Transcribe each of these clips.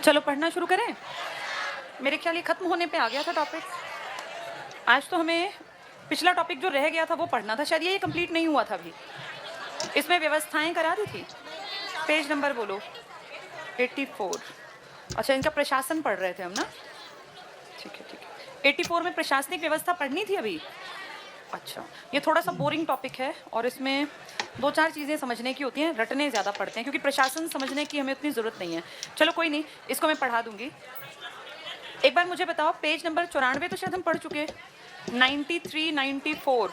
चलो पढ़ना शुरू करें। मेरे ख्याल ये खत्म होने पे आ गया था टॉपिक। आज तो हमें पिछला टॉपिक जो रह गया था वो पढ़ना था, शायद ये कंप्लीट नहीं हुआ था अभी। इसमें व्यवस्थाएं करा दी थी। पेज नंबर बोलो 84। अच्छा, इनका प्रशासन पढ़ रहे थे हम ना। ठीक है ठीक है। 84 में प्रशासनिक व्यवस्था पढ़नी थी अभी। अच्छा, ये थोड़ा सा बोरिंग टॉपिक है और इसमें दो चार चीज़ें समझने की होती हैं, रटने ज़्यादा पड़ते हैं क्योंकि प्रशासन समझने की हमें उतनी ज़रूरत नहीं है। चलो कोई नहीं, इसको मैं पढ़ा दूंगी। एक बार मुझे बताओ, पेज नंबर 94 तो शायद हम पढ़ चुके, 93, 94,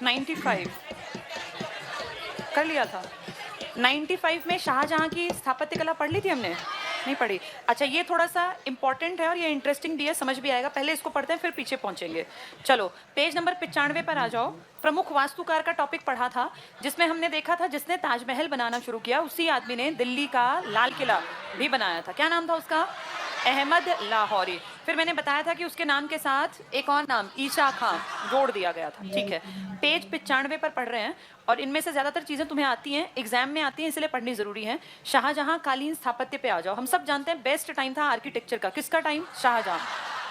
95 कर लिया था। 95 में शाहजहां की स्थापत्य कला पढ़ ली थी हमने, नहीं पढ़ी। अच्छा, ये थोड़ा सा इंपॉर्टेंट है और ये इंटरेस्टिंग भी है, समझ भी आएगा। पहले इसको पढ़ते हैं फिर पीछे पहुंचेंगे। चलो पेज नंबर 95 पर आ जाओ। प्रमुख वास्तुकार का टॉपिक पढ़ा था, जिसमें हमने देखा था जिसने ताजमहल बनाना शुरू किया उसी आदमी ने दिल्ली का लाल किला भी बनाया था। क्या नाम था उसका? अहमद लाहौरी। फिर मैंने बताया था कि उसके नाम के साथ एक और नाम ईशा खां जोड़ दिया गया था। ठीक है, पेज 95 पर पढ़ रहे हैं और इनमें से ज्यादातर चीजें तुम्हें आती हैं, एग्जाम में आती हैं, इसलिए पढ़नी जरूरी है। शाहजहां कालीन स्थापत्य पे आ जाओ। हम सब जानते हैं बेस्ट टाइम था आर्किटेक्चर का, किसका टाइम? शाहजहां।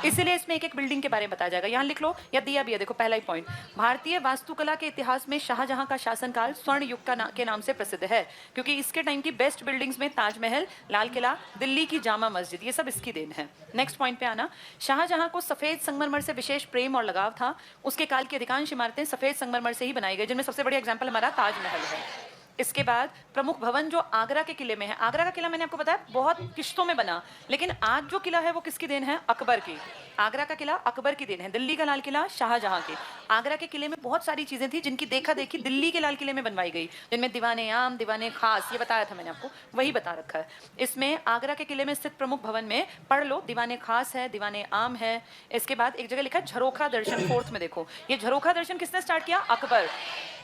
इसलिए इसमें एक एक बिल्डिंग के बारे में बताया जाएगा। यहाँ लिख लो या दिया भी है, देखो पहला ही पॉइंट। भारतीय वास्तुकला के इतिहास में शाहजहां का शासनकाल स्वर्ण युग के नाम से प्रसिद्ध है, क्योंकि इसके टाइम की बेस्ट बिल्डिंग्स में ताजमहल, लाल किला, दिल्ली की जामा मस्जिद, ये सब इसकी देन है। नेक्स्ट पॉइंट पे आना। शाहजहां को सफेद संगमरमर से विशेष प्रेम और लगाव था। उसके काल की अधिकांश इमारतें सफेद संगमरमर से ही बनाई गई, जिनमें सबसे बड़ी एग्जाम्पल हमारा ताजमहल है। इसके बाद प्रमुख भवन जो आगरा के किले में है। आगरा का किला मैंने आपको बताया बहुत किश्तों में बना, लेकिन आज जो किला है वो किसकी देन है? अकबर की। आगरा का किला अकबर की देन है। दिल्ली का लाल किला शाहजहां के। आगरा के किले में बहुत सारी चीजें थी जिनकी देखा देखी दिल्ली के लाल किले में बनवाई गई, जिनमें दीवाने आम, दीवाने खास, ये बताया था मैंने आपको, वही बता रखा है। इसमें आगरा के किले में स्थित प्रमुख भवन में पढ़ लो, दीवाने खास है, दीवाने आम है। इसके बाद एक जगह लिखा है झरोखा दर्शन, 4th में देखो। ये झरोखा दर्शन किसने स्टार्ट किया? अकबर।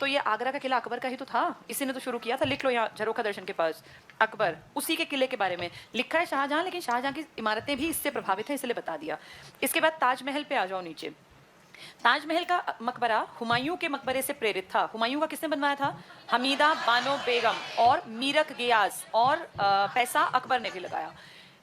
तो ये आगरा का किला अकबर का ही तो था, इसी ने तो शुरू किया था। लिख लो यहाँ झरोखा दर्शन के पास अकबर, उसी के किले के बारे में लिखा है शाहजहां, लेकिन शाहजहां की इमारतें भी इससे प्रभावित हैं, इसलिए बता दिया। इसके बाद ताजमहल पे आ जाओ नीचे। ताजमहल का मकबरा हुमायूं के मकबरे से प्रेरित था। हुमायूं का किसने बनवाया था? हमीदा बानो बेगम और मीरक गियास, और पैसा अकबर ने भी लगाया।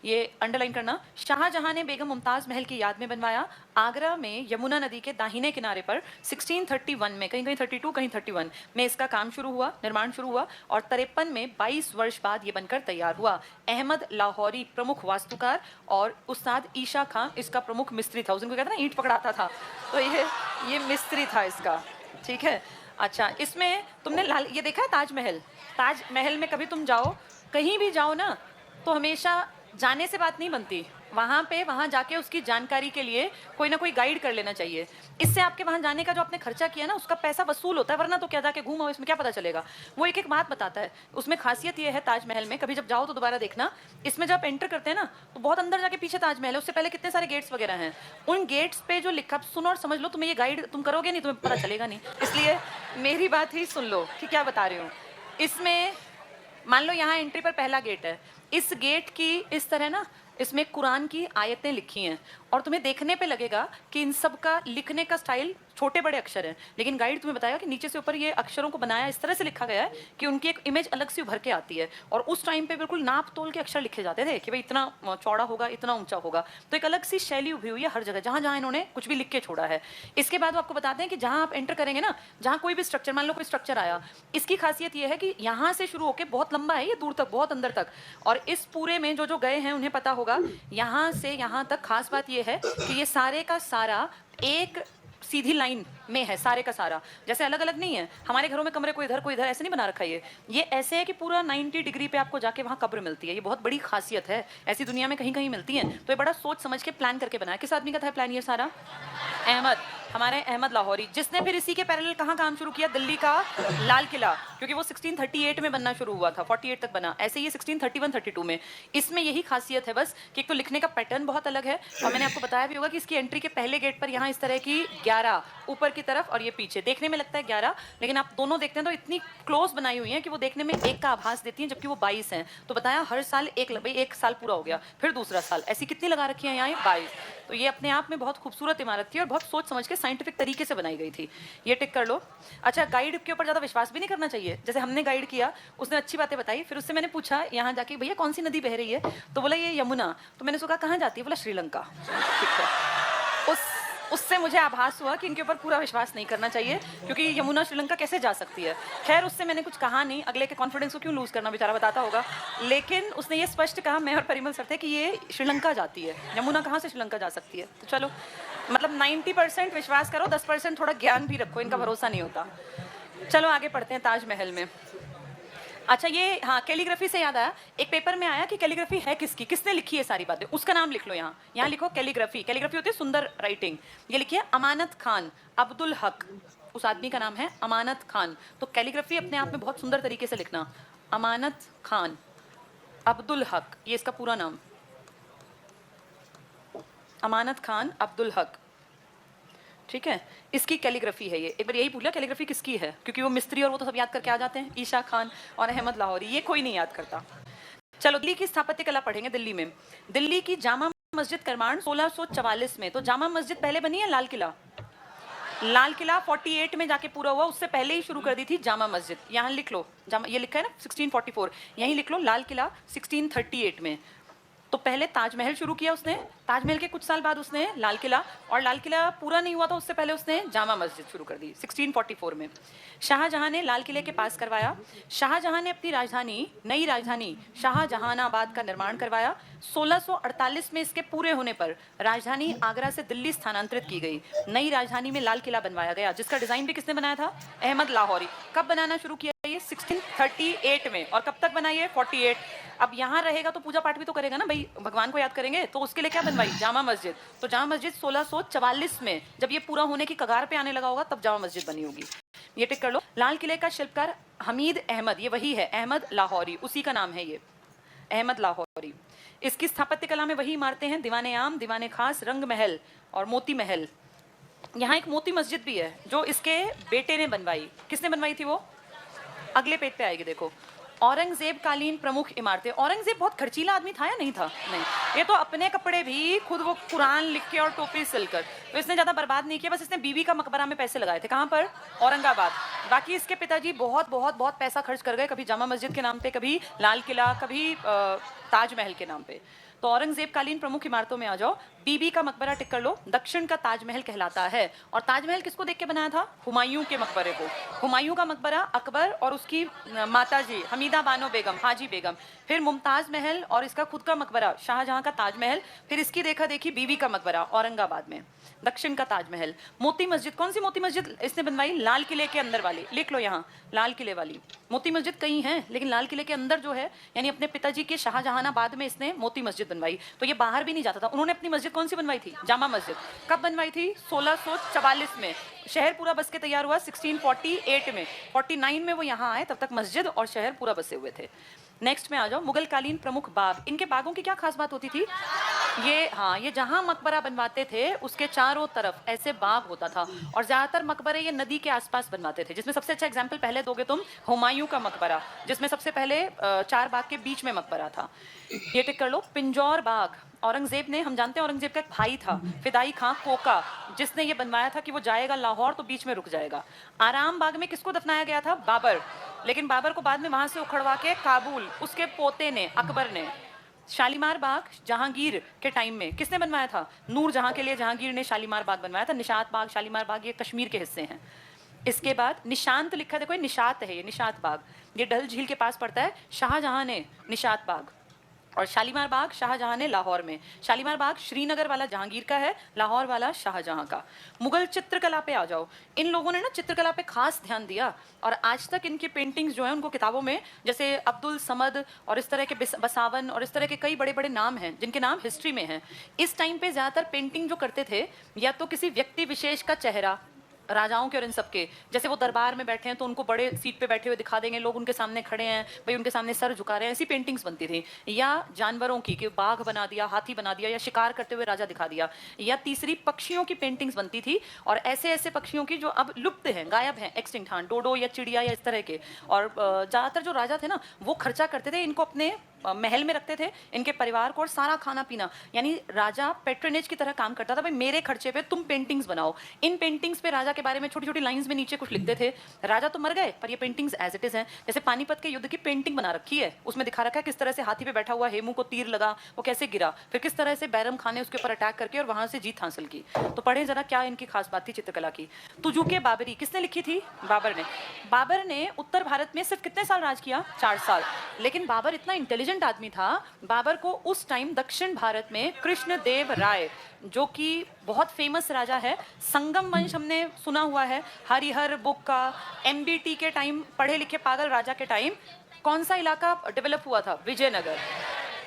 ये अंडरलाइन करना। शाहजहां ने बेगम मुमताज महल की याद में बनवाया। आगरा में यमुना नदी के दाहिने किनारे पर 1631 में, कहीं कहीं 32 कहीं 31 में इसका काम शुरू हुआ, निर्माण शुरू हुआ, और 53 में 22 वर्ष बाद ये बनकर तैयार हुआ। अहमद लाहौरी प्रमुख वास्तुकार और उस्ताद ईशा खां इसका प्रमुख मिस्त्री था। उस दिन को कहता ना ईंट पकड़ाता था, तो ये मिस्त्री था इसका। ठीक है। अच्छा, इसमें तुमने लाल ये देखा है ताजमहल? ताजमहल में कभी तुम जाओ, कहीं भी जाओ ना, तो हमेशा जाने से बात नहीं बनती। वहाँ जाके उसकी जानकारी के लिए कोई ना कोई गाइड कर लेना चाहिए। इससे आपके वहाँ जाने का जो आपने खर्चा किया ना, उसका पैसा वसूल होता है, वरना तो क्या जाके घूमो, इसमें क्या पता चलेगा। वो एक एक बात बताता है। उसमें खासियत ये है ताजमहल में, कभी जब जाओ तो दोबारा देखना, इसमें जब एंटर करते हैं ना तो बहुत अंदर जाके पीछे ताजमहल है, उससे पहले कितने सारे गेट्स वगैरह हैं। उन गेट्स पे जो लिखा, सुनो और समझ लो, तुम्हें ये गाइड तुम करोगे नहीं, तुम्हें पता चलेगा नहीं, इसलिए मेरी बात ही सुन लो कि क्या बता रही हूँ। इसमें मान लो यहाँ एंट्री पर पहला गेट है, इस गेट की इस तरह ना इसमें कुरान की आयतें लिखी हैं, और तुम्हें देखने पे लगेगा कि इन सब का लिखने का स्टाइल छोटे बड़े अक्षर हैं, लेकिन गाइड तुम्हें बताएगा कि नीचे से ऊपर ये अक्षरों को बनाया इस तरह से लिखा गया है कि उनकी एक इमेज अलग से उभर के आती है। और उस टाइम पे बिल्कुल नाप तोल के अक्षर लिखे जाते थे कि भाई इतना चौड़ा होगा, इतना ऊंचा होगा। तो एक अलग सी शैली उभरी हुई है हर जगह, जहां जहां इन्होंने कुछ भी लिख के छोड़ा है। इसके बाद वो आपको बताते हैं कि जहां आप एंटर करेंगे ना, जहां कोई भी स्ट्रक्चर, मान लो कोई स्ट्रक्चर आया, इसकी खासियत ये है कि यहाँ से शुरू होकर बहुत लंबा है, ये दूर तक, बहुत अंदर तक। और इस पूरे में जो गए हैं उन्हें पता होगा, यहाँ से यहाँ तक खास बात ये है कि ये सारे का सारा एक सीधी लाइन में है, सारे का सारा। जैसे अलग अलग नहीं है, हमारे घरों में कमरे कोई इधर कोई इधर, ऐसे नहीं बना रखा ये ऐसे है कि पूरा 90 डिग्री पे आपको जाके वहाँ कब्र मिलती है। ये बहुत बड़ी खासियत है, ऐसी दुनिया में कहीं कहीं मिलती है। तो ये बड़ा सोच समझ के प्लान करके बनाया। किस आदमी का था प्लान ये सारा? अहमद, हमारे अहमद लाहौरी, जिसने फिर इसी के पैरेलल कहाँ काम शुरू किया? दिल्ली का लाल किला, क्योंकि वो 1638 में बनना शुरू हुआ था, 48 तक बना। ऐसे ये 1631-32 में। इसमें यही खासियत है बस कि एक तो लिखने का पैटर्न बहुत अलग है, और मैंने आपको बताया भी होगा कि इसकी एंट्री के पहले गेट पर यहाँ इस तरह की 11 ऊपर की तरफ और ये पीछे। देखने में लगता है 11, लेकिन आप दोनों देखते हैं तो इतनी क्लोज बनाई हुई हैं कि वो देखने में 1 का आभास देती हैं, जबकि वो 22 हैं। तो बताया हर साल एक साल पूरा हो गया, फिर दूसरा साल, ऐसी कितनी लगा रखी है यहाँ? 22। तो ये अपने आप में बहुत खूबसूरत इमारत थी और बहुत सोच समझ के साइंटिफिक तरीके से बनाई गई थी। ये टिक कर लो। अच्छा, गाइड के ऊपर ज़्यादा विश्वास भी नहीं करना चाहिए। जैसे हमने गाइड किया, उसने अच्छी बातें बताई, फिर उससे मैंने पूछा यहाँ जाके, भैया कौन सी नदी बह रही है? तो बोला ये यमुना। तो मैंने उसको कहा कहाँ जाती है? बोला श्रीलंका। ठीक है, उससे मुझे आभास हुआ कि इनके ऊपर पूरा विश्वास नहीं करना चाहिए, क्योंकि यमुना श्रीलंका कैसे जा सकती है। खैर, उससे मैंने कुछ कहा नहीं, अगले के कॉन्फिडेंस को क्यों लूज करना, बेचारा बताता होगा। लेकिन उसने ये स्पष्ट कहा, मैं और परिमल सर थे, कि ये श्रीलंका जाती है। यमुना कहाँ से श्रीलंका जा सकती है? तो चलो, मतलब 90% विश्वास करो, 10% थोड़ा ज्ञान भी रखो, इनका भरोसा नहीं होता। चलो आगे पढ़ते हैं ताजमहल में। अच्छा, ये हाँ, कैलीग्राफी से याद आया, एक पेपर में आया कि कैलीग्राफी है किसकी, किसने लिखी है सारी बातें, उसका नाम लिख लो। यहाँ लिखो कैलीग्राफी। कैलीग्राफी होती है सुंदर राइटिंग। ये लिखिए अमानत खान अब्दुल हक, उस आदमी का नाम है अमानत खान। तो कैलीग्राफी अपने आप में बहुत सुंदर तरीके से लिखना, अमानत खान अब्दुल हक, ये इसका पूरा नाम, अमानत खान अब्दुल हक। ठीक है, इसकी कैलीग्राफी है ये। एक बार यही पूछ लिया कैलीग्राफी किसकी है, क्योंकि वो मिस्त्री और वो तो सब याद करके आ जाते हैं, ईशा खान और अहमद लाहौरी, ये कोई नहीं याद करता। चलो, दिल्ली की स्थापत्य कला पढ़ेंगे। दिल्ली में दिल्ली की जामा मस्जिद का निर्माण 1644 में। तो जामा मस्जिद पहले बनी है लाल किला? लाल किला 48 में जाके पूरा हुआ, उससे पहले ही शुरू कर दी थी जामा मस्जिद। यहाँ लिख लो, ये लिखा है ना 1644, यहीं लिख लो लाल किला 1638 में। तो पहले ताजमहल शुरू किया उसने, ताजमहल के कुछ साल बाद उसने लाल किला, और लाल किला पूरा नहीं हुआ था उससे पहले उसने जामा मस्जिद शुरू कर दी 1644 में। शाहजहां ने लाल किले के पास करवाया। शाहजहां ने अपनी राजधानी, नई राजधानी शाहजहानाबाद का निर्माण करवाया। 1648 में इसके पूरे होने पर राजधानी आगरा से दिल्ली स्थानांतरित की गई। नई राजधानी में लाल किला बनवाया गया, जिसका डिजाइन भी किसने बनाया था? अहमद लाहौरी। कब बनाना शुरू किया ये? 1638 में। और कब तक बनाई है? 48। अब यहाँ रहेगा तो पूजा पाठ भी तो करेगा ना भाई, भगवान को याद करेंगे, तो उसके लिए क्या बनवाई? जामा मस्जिद। तो जामा मस्जिद 1644 में, जब ये पूरा होने की कगार पे आने लगा होगा, तब जामा मस्जिद बनी होगी। ये टिक कर लो। लाल किले का शिल्पकार हमीद अहमद, ये वही है, अहमद लाहौरी, उसी का नाम है ये, अहमद लाहौरी। इसकी स्थापत्य कला में वही इमारतें हैं, दीवाने आम, दीवाने खास, रंग महल और मोती महल। यहाँ एक मोती मस्जिद भी है जो इसके बेटे ने बनवाई। किसने बनवाई थी वो? अगले पेज पे आएगी, देखो। औरंगजेब कालीन प्रमुख इमारतें। औरंगजेब बहुत खर्चीला आदमी था या नहीं था? नहीं, ये तो अपने कपड़े भी खुद वो कुरान लिख के और टोपी सिलकर, तो इसने ज्यादा बर्बाद नहीं किया, बस इसने बीबी का मकबरा में पैसे लगाए थे। कहाँ पर? औरंगाबाद। बाकी इसके पिताजी बहुत बहुत बहुत पैसा खर्च कर गए, कभी जामा मस्जिद के नाम पे, कभी लाल किला, कभी ताजमहल के नाम पे। तो औरंगजेब कालीन प्रमुख इमारतों में आ जाओ। बीबी का मकबरा टिक कर लो, दक्षिण का ताजमहल कहलाता है। और ताजमहल किसको देख के बनाया था? हुमायूं के मकबरे को। हुमायूं का मकबरा अकबर और उसकी माताजी हमीदा बानो बेगम, हाजी बेगम, फिर मुमताज महल और इसका खुद का मकबरा शाहजहां का ताजमहल, फिर इसकी देखा देखी बीबी का मकबरा औरंगाबाद में। दक्षिण का ताजमहल। मोती मस्जिद, कौन सी मोती मस्जिद इसने बनवाई? लाल किले के अंदर वाली, लिख लो यहाँ, लाल किले वाली। मोती मस्जिद कई हैं, लेकिन लाल किले के अंदर जो है, यानी अपने पिताजी के शाहजहानाबाद में इसने मोती मस्जिद बनवाई। तो ये बाहर भी नहीं जाता था। उन्होंने अपनी मस्जिद कौन सी बनवाई थी? जामा मस्जिद। कब बनवाई थी? 1644 में। शहर पूरा बस के तैयार हुआ 1648 में। 49 में वो यहाँ आए, तब तक मस्जिद और शहर पूरा बसे हुए थे। नेक्स्ट में आ जाओ, मुगल कालीन प्रमुख बाग। इनके बागों की क्या खास बात होती थी? ये जहां मकबरा बनवाते थे उसके चारों तरफ ऐसे बाग होता था, और ज्यादातर मकबरे ये नदी के आसपास बनवाते थे, जिसमें सबसे अच्छा एग्जाम्पल पहले दोगे तुम, हुमायूं का मकबरा, जिसमें सबसे पहले 4 बाग के बीच में मकबरा था। ये टिक कर लो। पिंजौर बाग, औरंगजेब ने, हम जानते हैं औरंगजेब का एक भाई था फिदाई खां कोका, जिसने ये बनवाया था कि वो जाएगा लाहौर तो बीच में रुक जाएगा। आराम बाग में किसको दफनाया गया था? बाबर। लेकिन बाबर को बाद में वहां से उखड़वा के काबुल उसके पोते ने, अकबर ने। शालीमार बाग जहांगीर के टाइम में किसने बनवाया था? नूर जहां के लिए जहांगीर ने शालीमार बाग बनवाया था। निशात बाग, शालीमार बाग, ये कश्मीर के हिस्से हैं। इसके बाद निशांत लिखा, देखो ये निशात है, ये निशात बाग, ये डल झील के पास पड़ता है। शाहजहां ने निशात बाग, और शालीमार बाग शाहजहां ने लाहौर में। शालीमार बाग श्रीनगर वाला जहांगीर का है, लाहौर वाला शाहजहां का। मुगल चित्रकला पे आ जाओ। इन लोगों ने ना चित्रकला पे खास ध्यान दिया, और आज तक इनकी पेंटिंग्स जो है उनको किताबों में, जैसे अब्दुल समद और इस तरह के बसावन और इस तरह के कई बड़े बड़े नाम हैं जिनके नाम हिस्ट्री में हैं। इस टाइम पे ज़्यादातर पेंटिंग जो करते थे, या तो किसी व्यक्ति विशेष का चेहरा, राजाओं के और इन सब के, जैसे वो दरबार में बैठे हैं तो उनको बड़े सीट पे बैठे हुए दिखा देंगे, लोग उनके सामने खड़े हैं भाई, उनके सामने सर झुका रहे हैं, ऐसी पेंटिंग्स बनती थी। या जानवरों की, कि बाघ बना दिया, हाथी बना दिया, या शिकार करते हुए राजा दिखा दिया। या तीसरी पक्षियों की पेंटिंग्स बनती थी, और ऐसे ऐसे पक्षियों की जो अब लुप्त हैं, गायब हैं, एक्सटिंक्ट, हाँ, डोडो या चिड़िया या इस तरह के। और ज़्यादातर जो राजा थे ना, वो खर्चा करते थे, इनको अपने महल में रखते थे, इनके परिवार को, और सारा खाना पीना, यानी राजा पेट्रोनेज की तरह काम करता था, भाई मेरे खर्चे पे तुम पेंटिंग्स बनाओ। इन पेंटिंग्स पे राजा के बारे में छोटी छोटी लाइंस में नीचे कुछ लिखते थे। राजा तो मर गए, पर ये पेंटिंग्स एज इट इज हैं। जैसे पानीपत के युद्ध की पेंटिंग बना रखी है, उसमें दिखा रखा है किस तरह से हाथी पे बैठा हुआ हेमू को तीर लगा, वो कैसे गिरा, फिर किस तरह से बैरम खान ने उसके ऊपर अटैक करके और वहां से जीत हासिल की। तो पढ़े जरा क्या इनकी खास बात थी चित्रकला की। तुजुके बाबरी किसने लिखी थी? बाबर ने। बाबर ने उत्तर भारत में सिर्फ कितने साल राज किया? 4 साल। लेकिन बाबर इतना इंटेलिजेंट आदमी था, बाबर को उस टाइम दक्षिण भारत में कृष्णदेव राय, जो कि बहुत फेमस राजा है, संगम वंश हमने सुना हुआ है, हरिहर बुक्का, एमबीटी के टाइम, पढ़े लिखे पागल राजा के टाइम, कौन सा इलाका डेवलप हुआ था? विजयनगर।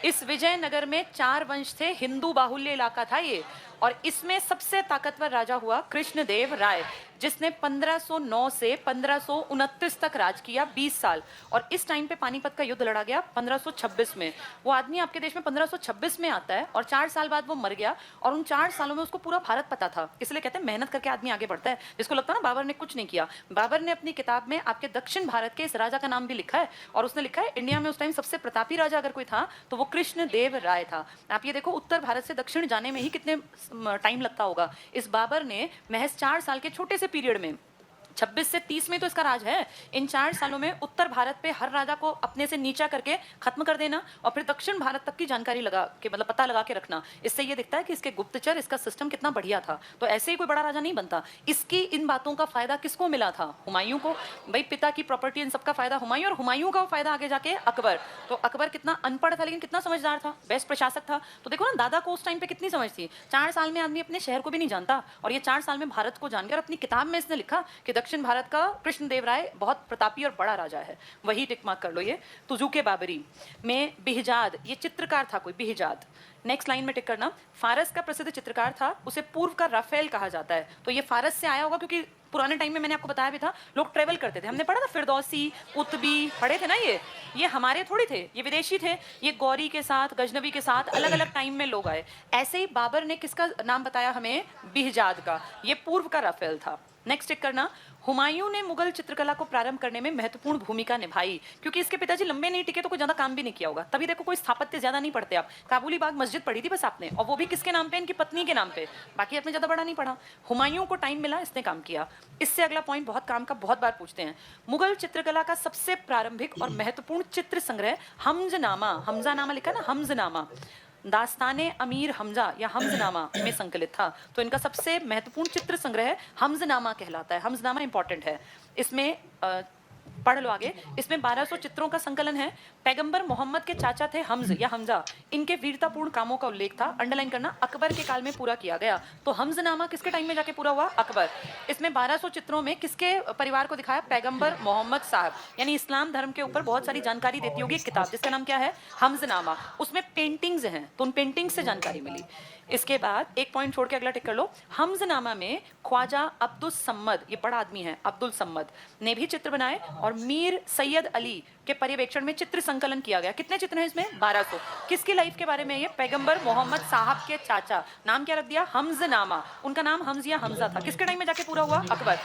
इस विजयनगर में 4 वंश थे, हिंदू बाहुल्य इलाका था ये, और इसमें सबसे ताकतवर राजा हुआ कृष्णदेव राय, जिसने 1509 से 1529 तक राज किया, 20 साल। और इस टाइम पे पानीपत का युद्ध लड़ा गया 1526 में। वो आदमी आपके देश में 1526 में आता है और 4 साल बाद वो मर गया, और उन 4 सालों में उसको पूरा भारत पता था। इसलिए कहते हैं मेहनत करके आदमी आगे बढ़ता है। जिसको लगता है ना बाबर ने कुछ नहीं किया, बाबर ने अपनी किताब में आपके दक्षिण भारत के इस राजा का नाम भी लिखा है, और उसने लिखा है इंडिया में उस टाइम सबसे प्रतापी राजा अगर कोई था तो वो कृष्णदेव राय था। आप ये देखो, उत्तर भारत से दक्षिण जाने में ही कितने टाइम लगता होगा। इस बाबर ने महज 4 साल के छोटे से पीरियड में, 26 से 30 में तो इसका राज है, इन 4 सालों में उत्तर भारत पे हर राजा को अपने से नीचा करके खत्म कर देना, और फिर दक्षिण भारत तक की जानकारी लगा के, मतलब पता लगा के रखना। इससे ये दिखता है कि इसके गुप्तचर, इसका सिस्टम कितना बढ़िया था। तो ऐसे ही कोई बड़ा राजा नहीं बनता। इसकी इन बातों का फायदा किसको मिला था? हुमायूं को। भाई पिता की प्रॉपर्टी, इन सबका फायदा हुमायूं, और हुमायूं का फायदा आगे जाके अकबर। तो अकबर कितना अनपढ़ था लेकिन कितना समझदार था, बेस्ट प्रशासक था। तो देखो ना, दादा को उस टाइम पे कितनी समझ थी। 4 साल में आदमी अपने शहर को भी नहीं जानता, और ये 4 साल में भारत को जान गया। और अपनी किताब में इसने लिखा कि दक्षिण भारत का कृष्णदेव राय बहुत प्रतापी और बड़ा राजा है। वही टिक मार्क कर लो। ये तुजुके बाबरी में बिहजाद, ये चित्रकार था कोई, बिहजाद। नेक्स्ट लाइन में टिक करना, फारस का प्रसिद्ध चित्रकार था, उसे पूर्व का राफेल कहा जाता है। तो ये फारस से आया होगा, क्योंकि पुराने टाइम में मैंने आपको बताया भी था, लोग ट्रेवल करते थे। हमने पढ़ा था फिरदौसी, उतबी, पढ़े थे ना। ये हमारे थोड़ी थे, ये विदेशी थे। ये गौरी के साथ, गजनबी के साथ अलग अलग टाइम में लोग आए। ऐसे ही बाबर ने किसका नाम बताया हमें? बिहजाद का। ये पूर्व का राफेल था। नेक्स्ट टिक करना, हुमायूं ने मुगल चित्रकला को प्रारंभ करने में महत्वपूर्ण भूमिका निभाई, क्योंकि इसके पिताजी लंबे नहीं टिके तो कोई ज्यादा काम भी नहीं किया होगा। तभी देखो कोई स्थापत्य ज्यादा नहीं पढ़ते आप। काबुली बाग मस्जिद पढ़ी थी बस आपने, और वो भी किसके नाम पे? इनकी पत्नी के नाम पे। बाकी आपने ज्यादा बड़ा नहीं पढ़ा। हुमायूं को टाइम मिला, इसने काम किया। इससे अगला पॉइंट बहुत काम का, बहुत बार पूछते हैं। मुगल चित्रकला का सबसे प्रारंभिक और महत्वपूर्ण चित्र संग्रह हमजनामा, हमजानामा लिखा ना, हमजनामा, दास्ताने अमीर हमजा या हमजनामा में संकलित था। तो इनका सबसे महत्वपूर्ण चित्र संग्रह हमजनामा कहलाता है। हमजनामा इंपॉर्टेंट है। इसमें पढ़ लो आगे। इसमें 1200 चित्रों का संकलन है। पैगंबर मोहम्मद के चाचा थे हमज या हमजा, इनके वीरतापूर्ण कामों का उल्लेख था। अंडरलाइन करना, अकबर के काल में पूरा किया गया। तो हमजनामा किसके टाइम में जाके पूरा हुआ? अकबर। इसमें 1200 चित्रों में किसके परिवार को दिखाया? पैगंबर मोहम्मद साहब, यानी इस्लाम धर्म के ऊपर बहुत सारी जानकारी देती होगी एक किताब, जिसका नाम क्या है? हमजनामा। उसमें पेंटिंग्स हैं, तो उन पेंटिंग्स से जानकारी मिली। इसके बाद एक पॉइंट छोड़ के अगला टिक कर लो। हमजनामा में ख्वाजा अब्दुल सम्मद, ये बड़ा आदमी है, अब्दुल सम्मद ने भी चित्र बनाए, और मीर सैयद अली के पर्यवेक्षण में चित्र संकलन किया गया। कितने चित्र हैं इसमें? 1200। किसकी लाइफ के बारे में? ये पैगंबर मोहम्मद साहब के चाचा। नाम क्या रख दिया? हमजनामा। उनका नाम हमज या हमजा था। किसके टाइम में जाके पूरा हुआ? अकबर।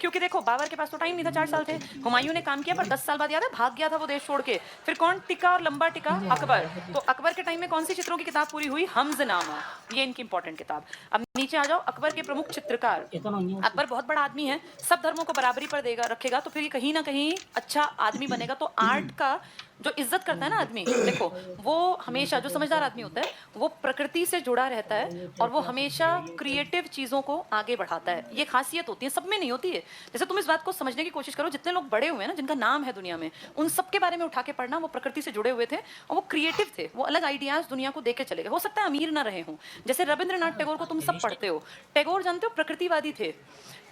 क्योंकि देखो बाबर के पास तो टाइम नहीं था, 4 साल थे। हुमायूं ने काम किया, पर 10 साल बाद याद है भाग गया था वो देश छोड़ के। फिर कौन टिका और लंबा टिका? अकबर। तो अकबर के टाइम में कौन सी चित्रों की किताब पूरी हुई? हमजनामा। ये इनकी इंपॉर्टेंट किताब। अब नीचे आ जाओ, अकबर के प्रमुख चित्रकार। अकबर बहुत बड़ा आदमी है, सब धर्मों को बराबरी पर देगा, रखेगा, तो फिर ये कहीं ना कहीं अच्छा आदमी बनेगा। तो आर्ट का जो इज्जत करता है ना आदमी, देखो वो हमेशा, जो समझदार आदमी होता है वो प्रकृति से जुड़ा रहता है, और वो हमेशा क्रिएटिव चीजों को आगे बढ़ाता है। ये खासियत होती है, सब में नहीं होती है। जैसे तुम इस बात को समझने की कोशिश करो, जितने लोग बड़े हुए हैं ना, जिनका नाम है दुनिया में, उन सब के बारे में उठा के पढ़ना। वो प्रकृति से जुड़े हुए थे और वो क्रिएटिव थे, वो अलग आइडियाज दुनिया को देके चले गए। हो सकता है अमीर ना रहे हों, जैसे रविंद्रनाथ टैगोर को तुम सब पढ़ते हो। टैगोर जानते हो प्रकृतिवादी थे।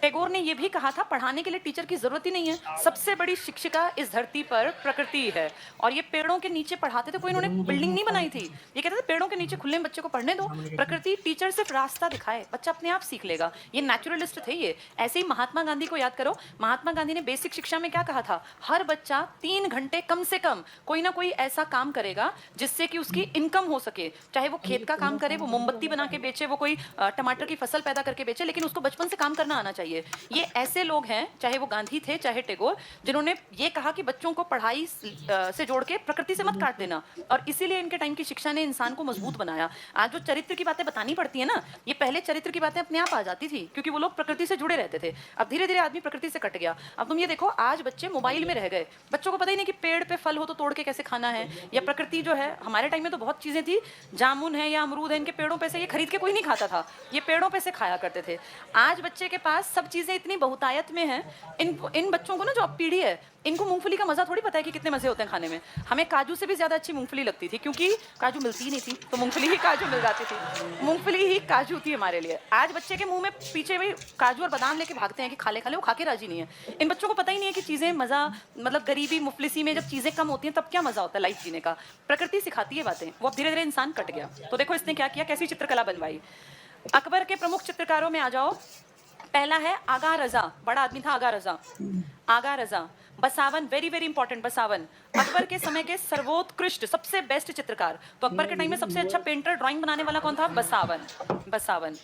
टैगोर ने यह भी कहा था, पढ़ाने के लिए टीचर की जरूरत ही नहीं है, सबसे बड़ी शिक्षिका इस धरती पर प्रकृति है। और ये पेड़ों के नीचे पढ़ाते थे, कोई इन्होंने बिल्डिंग नहीं बनाई थी। ये कहते थे पेड़ों के नीचे खुले में बच्चे को पढ़ने दो, प्रकृति टीचर सिर्फ रास्ता दिखाए, बच्चा अपने आप सीख लेगा। ये नेचुरलिस्ट थे ये। ऐसे ही महात्मा गांधी को याद करो, महात्मा गांधी ने बेसिक शिक्षा में क्या कहा था, हर बच्चा 3 घंटे कम से कम कोई ना कोई ऐसा काम करेगा जिससे कि उसकी इनकम हो सके, चाहे वो खेत का काम करे, वो मोमबत्ती बना के बेचे, वो कोई टमाटर की फसल पैदा करके बेचे, लेकिन उसको बचपन से काम करना आना चाहिए। ये ऐसे लोग हैं, चाहे वो गांधी थे चाहे टैगोर, जिन्होंने ये कहा कि बच्चों को पढ़ाई से जोड़ के प्रकृति से मत काट देना, और इसीलिए इनके टाइम की शिक्षा ने इंसान को मजबूत बनाया। आज जो चरित्र की बातें बतानी पड़ती है ना, ये पहले चरित्र की बातें अपने आप आ जाती थी, क्योंकि वो लोग प्रकृति से जुड़े रहते थे। अब धीरे धीरे आदमी प्रकृति से कट गया। अब तुम ये देखो, आज बच्चे मोबाइल में रह गए, बच्चों को पता ही नहीं कि पेड़ पे फल हो तो तोड़ के कैसे खाना है, या प्रकृति जो है, हमारे टाइम में तो बहुत चीजें थी, जामुन है या अमरूद है, इनके पेड़ों पे से ये खरीद के कोई नहीं खाता था, ये पेड़ों पे से खाया करते थे। आज बच्चे के पास सब चीजें इतनी बहुतायत में हैं, इन बच्चों को ना, जो अब पीढ़ी है, इनको मूंगफली का मजा थोड़ी पता है कि कितने मजे होते हैं खाने में। हमें काजू से भी ज्यादा अच्छी मूंगफली लगती थी, क्योंकि काजू मिलती ही नहीं थी, तो मूंगफली ही काजू मिल जाती थी, मूंगफली ही काजू थी हमारे लिए। आज बच्चे के मुंह में पीछे भी काजू और बादाम लेके भागते हैं कि खा ले, वो खा के राजी नहीं है। इन बच्चों को पता ही नहीं है कि चीजें मजा, मतलब गरीबी मुफलिसी में जब चीजें कम होती हैं तब क्या मजा होता है लाइफ जीने का। प्रकृति सिखाती है बातें। वो अब धीरे धीरे इंसान कट गया। तो देखो इसने क्या किया, कैसी चित्रकला बनवाई। अकबर के प्रमुख चित्रकारों में आ जाओ। पहला है आगा रजा, बड़ा आदमी था Aga Raza. Aga Raza, Basawan, very very important, Basawan Akbar के समय के सर्वोत्कृष्ट सबसे बेस्ट चित्रकार। तो अकबर के टाइम में सबसे अच्छा पेंटर, ड्राइंग बनाने वाला कौन था, बसावन। बसावन।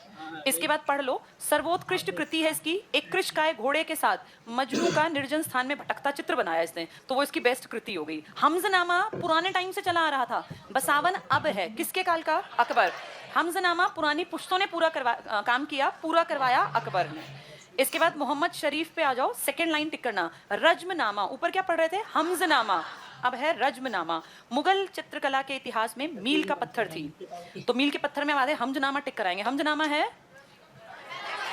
इसके बाद पढ़ लो, सर्वोत्कृष्ट कृति है इसकी, एक कृष्णकाय घोड़े के साथ मजनू का निर्जन स्थान में भटकता चित्र बनाया इसने, तो वो इसकी बेस्ट कृति हो गई। हमजनामा पुराने टाइम से चला आ रहा था, बसावन अब है किसके काल का, अकबर। हमजनामा पुरानी पुश्तों ने काम किया, पूरा करवाया अकबर ने। इसके बाद मोहम्मद शरीफ पे आ जाओ, सेकंड लाइन टिक करना। रज्मनामा, ऊपर क्या पढ़ रहे थे, हमजनामा, अब है रज्मनामा। मुगल चित्रकला के इतिहास में मील का पत्थर थी, तो मील के पत्थर में आधे हमजनामा टिक कराएंगे। हमजनामा है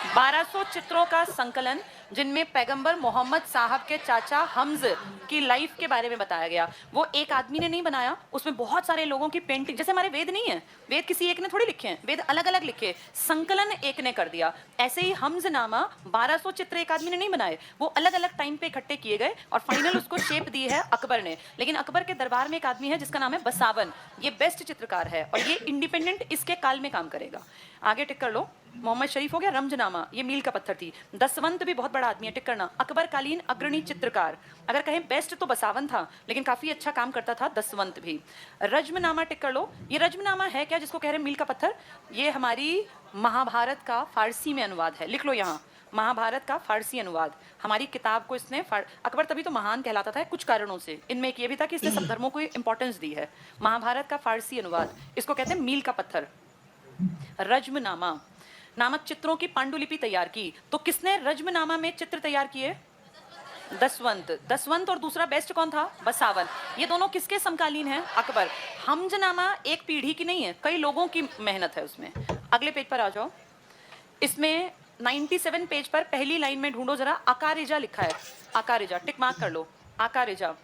1200 चित्रों का संकलन, जिनमें पैगंबर मोहम्मद साहब के चाचा हमज की लाइफ के बारे में बताया गया। वो एक आदमी ने नहीं बनाया, उसमें बहुत सारे लोगों की पेंटिंग, जैसे हमारे वेद नहीं है, वेद किसी एक ने थोड़ी लिखे हैं, वेद अलग अलग लिखे, संकलन एक ने कर दिया। ऐसे ही हमजनामा 1200 चित्र एक आदमी ने नहीं बनाए, वो अलग अलग टाइम पे इकट्ठे किए गए और फाइनल उसको शेप दी है अकबर ने। लेकिन अकबर के दरबार में एक आदमी है जिसका नाम है बसावन, ये बेस्ट चित्रकार है और ये इंडिपेंडेंट इसके काल में काम करेगा। आगे टिक कर लो। मोहम्मद शरीफ हो गया, रमजनामा, ये मील का पत्थर थी। दसवंत भी बहुत बड़ा आदमी है, टिक करना। अकबर कालीन अग्रणी चित्रकार, अगर कहें बेस्ट तो बसावन था, लेकिन काफी अच्छा काम करता था दसवंत भी। रज्मनामा टिक कर लो। ये रज्मनामा है क्या जिसको कह रहे हैं मील का पत्थर, ये हमारी महाभारत का फारसी में अनुवाद है, लिख लो यहाँ, महाभारत का फारसी अनुवाद। हमारी किताब को इसने अकबर तभी तो महान कहलाता था कुछ कारणों से, इनमें एक ये भी था कि इसने सब धर्मों को इंपॉर्टेंस दी है। महाभारत का फारसी अनुवाद, इसको कहते हैं मील का पत्थर। रज्मनामा नामक चित्रों की पांडुलिपि तैयार की, तो किसने रज्मनामा में चित्र तैयार किए, दसवंत। दसवंत और दूसरा बेस्ट कौन था, बसावन। ये दोनों किसके समकालीन हैं, अकबर। हमजनामा एक पीढ़ी की नहीं है, कई लोगों की मेहनत है उसमें। अगले पेज पर आ जाओ। इसमें 97 पेज पर पहली लाइन में ढूंढो जरा, अकारिजा लिखा है, अकारिजा, टिक मार्क कर लो, अकारिजा।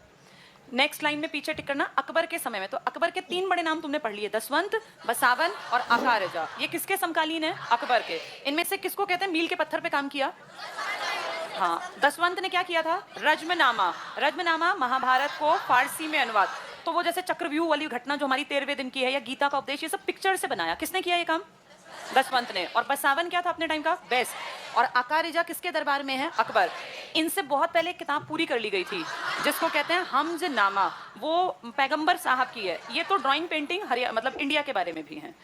नेक्स्ट लाइन में पीछे टिक करना, अकबर के समय में। तो अकबर के 3 बड़े नाम तुमने पढ़ लिए, दसवंत, बसावन और अकारिजा। ये किसके समकालीन है, अकबर के। इनमें से किसको कहते हैं मील के पत्थर पे काम किया, हाँ, दसवंत ने क्या किया था, रज्मनामा। रज्मनामा महाभारत को फारसी में अनुवाद, तो वो जैसे चक्रव्यूह वाली घटना जो हमारी 13वें दिन की है, या गीता का उपदेश, ये सब पिक्चर से बनाया, किसने किया ये काम, दसवंत ने। और बसावन क्या था अपने टाइम का, बेस्ट। और अकारिजा किसके दरबार में है, अकबर। इनसे बहुत पहले किताब पूरी कर ली गई थी जिसको कहते हैं हमजनामा, वो पैगंबर साहब की है। ये तो ड्राइंग पेंटिंग मतलब इंडिया के बारे में भी है।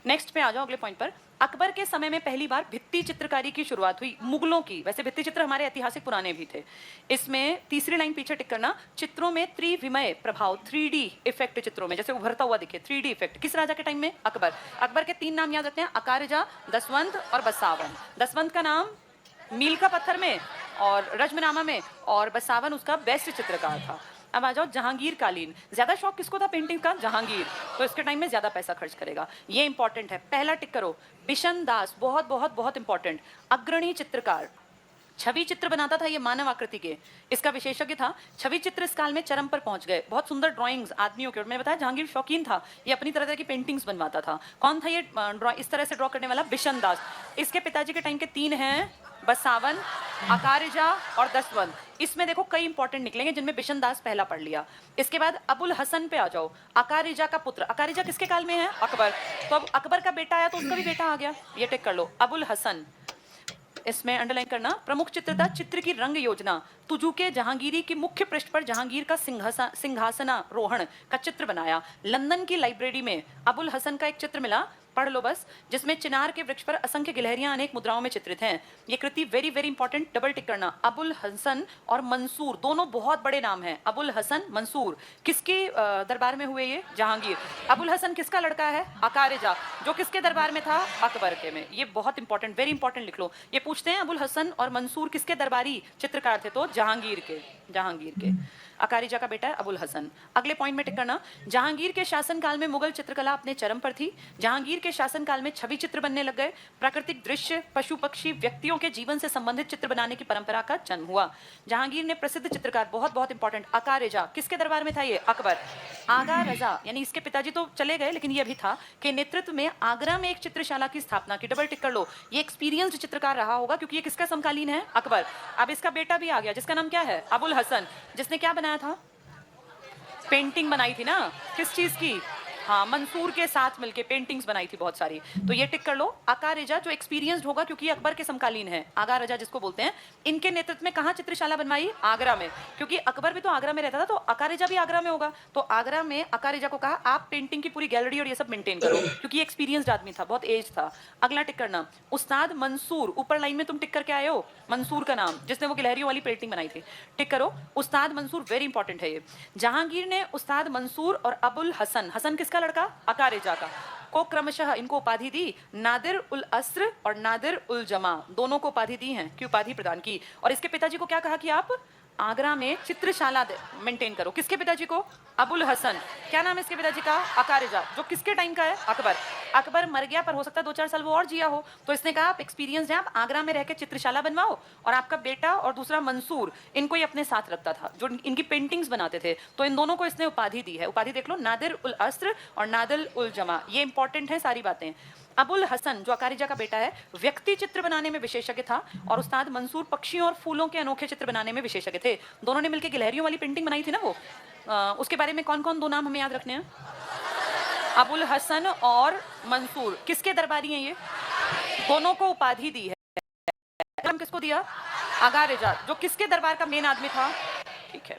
नेक्स्ट पे आ जाओ, अगले पॉइंट पर। अकबर के समय में पहली बार भित्ति चित्रकारी की शुरुआत हुई, मुगलों की। वैसे भित्ति चित्र हमारे ऐतिहासिक पुराने भी थे। इसमें तीसरी लाइन पीछे टिक करना, चित्रों में त्रिविमय प्रभाव, 3D इफेक्ट चित्रों में, जैसे उभरता हुआ दिखे 3D इफेक्ट। किस राजा के टाइम में, अकबर। अकबर के 3 नाम याद रखते हैं, अकारिजा, दसवंत और बसावन। दसवंत का नाम मील का पत्थर में और रज्मनामा में, और बसावन उसका बेस्ट चित्रकार था। अब आ जाओ जहांगीर कालीन। ज्यादा शौक किसको था पेंटिंग का, जहांगीर, तो इसके टाइम में ज्यादा पैसा खर्च करेगा, ये इंपॉर्टेंट है। पहला टिक करो, बिशन दास, बहुत बहुत बहुत इंपॉर्टेंट, अग्रणी चित्रकार। छवि चित्र बनाता था ये मानव आकृति के, इसका विशेषज्ञ था। छवि चित्र इस काल में चरम पर पहुंच गए। बहुत सुंदर ड्राइंग्स आदमियों के, और मैंने बताया जहांगीर शौकीन था, ये अपनी तरह तरह की पेंटिंग्स बनवाता था। कौन था ये इस तरह से ड्रॉ करने वाला? बिशन दास। इसके पिताजी के टाइम के 3 हैं, बसावन, अकारिजा और दसवंत। इसमें देखो कई इंपॉर्टेंट निकलेंगे जिनमें बिशन दास पहला पढ़ लिया। इसके बाद अबुल हसन पे आ जाओ, अकारिजा का पुत्र। अकारिजा किसके काल में है? अकबर। तो अब अकबर का बेटा आया तो उसका भी बेटा आ गया, ये टिक कर लो, अबुल हसन। इसमें अंडरलाइन करना, प्रमुख चित्र था चित्र की रंग योजना। तुजुके जहांगीरी की मुख्य पृष्ठ पर जहांगीर का सिंहासनारोहण का चित्र बनाया। लंदन की लाइब्रेरी में अबुल हसन का एक चित्र मिला, पढ़ लो बस, जिसमें चिनार के वृक्ष पर असंख्य गिलहरियां अनेक मुद्राओं में चित्रित हैं। ये कृति very very important, double tick करना। अबुल हसन और मंसूर दोनों बहुत बड़े नाम हैं। अबुल हसन, मंसूर किसके दरबार में हुए? ये जहांगीर। अबुल हसन किसका लड़का है? अकारिजा, जो किसके दरबार में था? अकबर के में। ये बहुत इंपॉर्टेंट, वेरी इंपॉर्टेंट लिख लो। ये पूछते हैं अबुल हसन और मंसूर किसके दरबारी चित्रकार थे? तो जहांगीर के, जहांगीर के। अकारिजा का बेटा है अबुल हसन। अगले पॉइंट में टिक करना, जहांगीर के शासनकाल में मुगल चित्रकला अपने चरम पर थी। जहांगीर के शासनकाल में छवि चित्र बनने लग गए। प्राकृतिक दृश्य, पशु पक्षी, व्यक्तियों के जीवन से संबंधित चित्र बनाने की परंपरा का जन्म हुआ। जहांगीर ने प्रसिद्ध चित्रकार, बहुत बहुत इंपॉर्टेंट, अकारिजा किसके दरबार में था? ये अकबर। आगा रजा यानी इसके पिताजी तो चले गए लेकिन ये अभी था, के नेतृत्व में आगरा में एक चित्रशाला की स्थापना की। डबल टिक कर लो, ये एक्सपीरियंस्ड चित्रकार रहा होगा क्योंकि ये किसका समकालीन है? अकबर। अब इसका बेटा भी आ गया जिसका नाम क्या है? अबुल हसन, जिसने क्या बनाया था? पेंटिंग बनाई थी ना, किस चीज की? हाँ, मंसूर के साथ मिलके पेंटिंग्स बनाई थी बहुत सारी। तो ये टिक कर लो, अकारिजा जो एक्सपीरियंस्ड होगा क्योंकि अकबर के समकालीन है, आगा रजा जिसको बोलते हैं। इनके नेतृत्व में कहाँ चित्रशाला बनवाई? आगरा में, क्योंकि अकबर भी तो आगरा में रहता था, तो अकारिजा भी आगरा में होगा। तो आगरा में अकारिजा को कहा आप पेंटिंग की पूरी गैलरी और ये सब मेंटेन करो, क्योंकि एक्सपीरियंस्ड आदमी था, बहुत एज था। अगला टिक करना, उस्ताद मंसूर, ऊपर लाइन में तुम टिक करके आए हो, मंसूर का नाम, जिसने वो गिलहरियों वाली पेंटिंग बनाई थी। टिक करो, उस्ताद मंसूर वेरी इंपॉर्टेंट है ये। जहांगीर ने उस्ताद मंसूर और अबुल हसन, हसन किसका लड़का? अकारिजा का, को क्रमशः इनको उपाधि दी, नादिर उल अस्र और नादिर उल जमा, दोनों को उपाधि दी है, की उपाधि प्रदान की। और इसके पिताजी को क्या कहा कि आप आगरा में चित्रशाला मेंटेन करो। किसके पिताजी को? अबुल हसन। क्या नाम है इसके पिताजी का? अकारिजा, जो किसके टाइम का है? अकबर। अकबर मर गया पर हो सकता है 2-4 साल वो और जिया हो, तो इसने कहा आप एक्सपीरियंस हैं, आप आगरा में रह के चित्रशाला बनवाओ, और आपका बेटा और दूसरा मंसूर, इनको ही अपने साथ रखता था, जो इनकी पेंटिंग्स बनाते थे। तो इन दोनों को इसने उपाधि दी है। उपाधि देख लो, नादिर उल अस्र और नादिर उल जमा। ये इंपॉर्टेंट है सारी बातें। अबुल हसन जो अकारिजा का बेटा है, व्यक्ति चित्र बनाने में विशेषज्ञ था, और उस्ताद मंसूर पक्षियों और फूलों के अनोखे चित्र बनाने में विशेषज्ञ थे। दोनों ने मिलकर गिलहरियों वाली पेंटिंग बनाई थी ना वो। उसके बारे में कौन कौन दो नाम हमें याद रखने हैं? अबुल हसन और मंसूर किसके दरबारी हैं? ये दोनों को उपाधि दी है। नाम किसको दिया? अकारिजा, जो किसके दरबार का मेन आदमी था। ठीक है,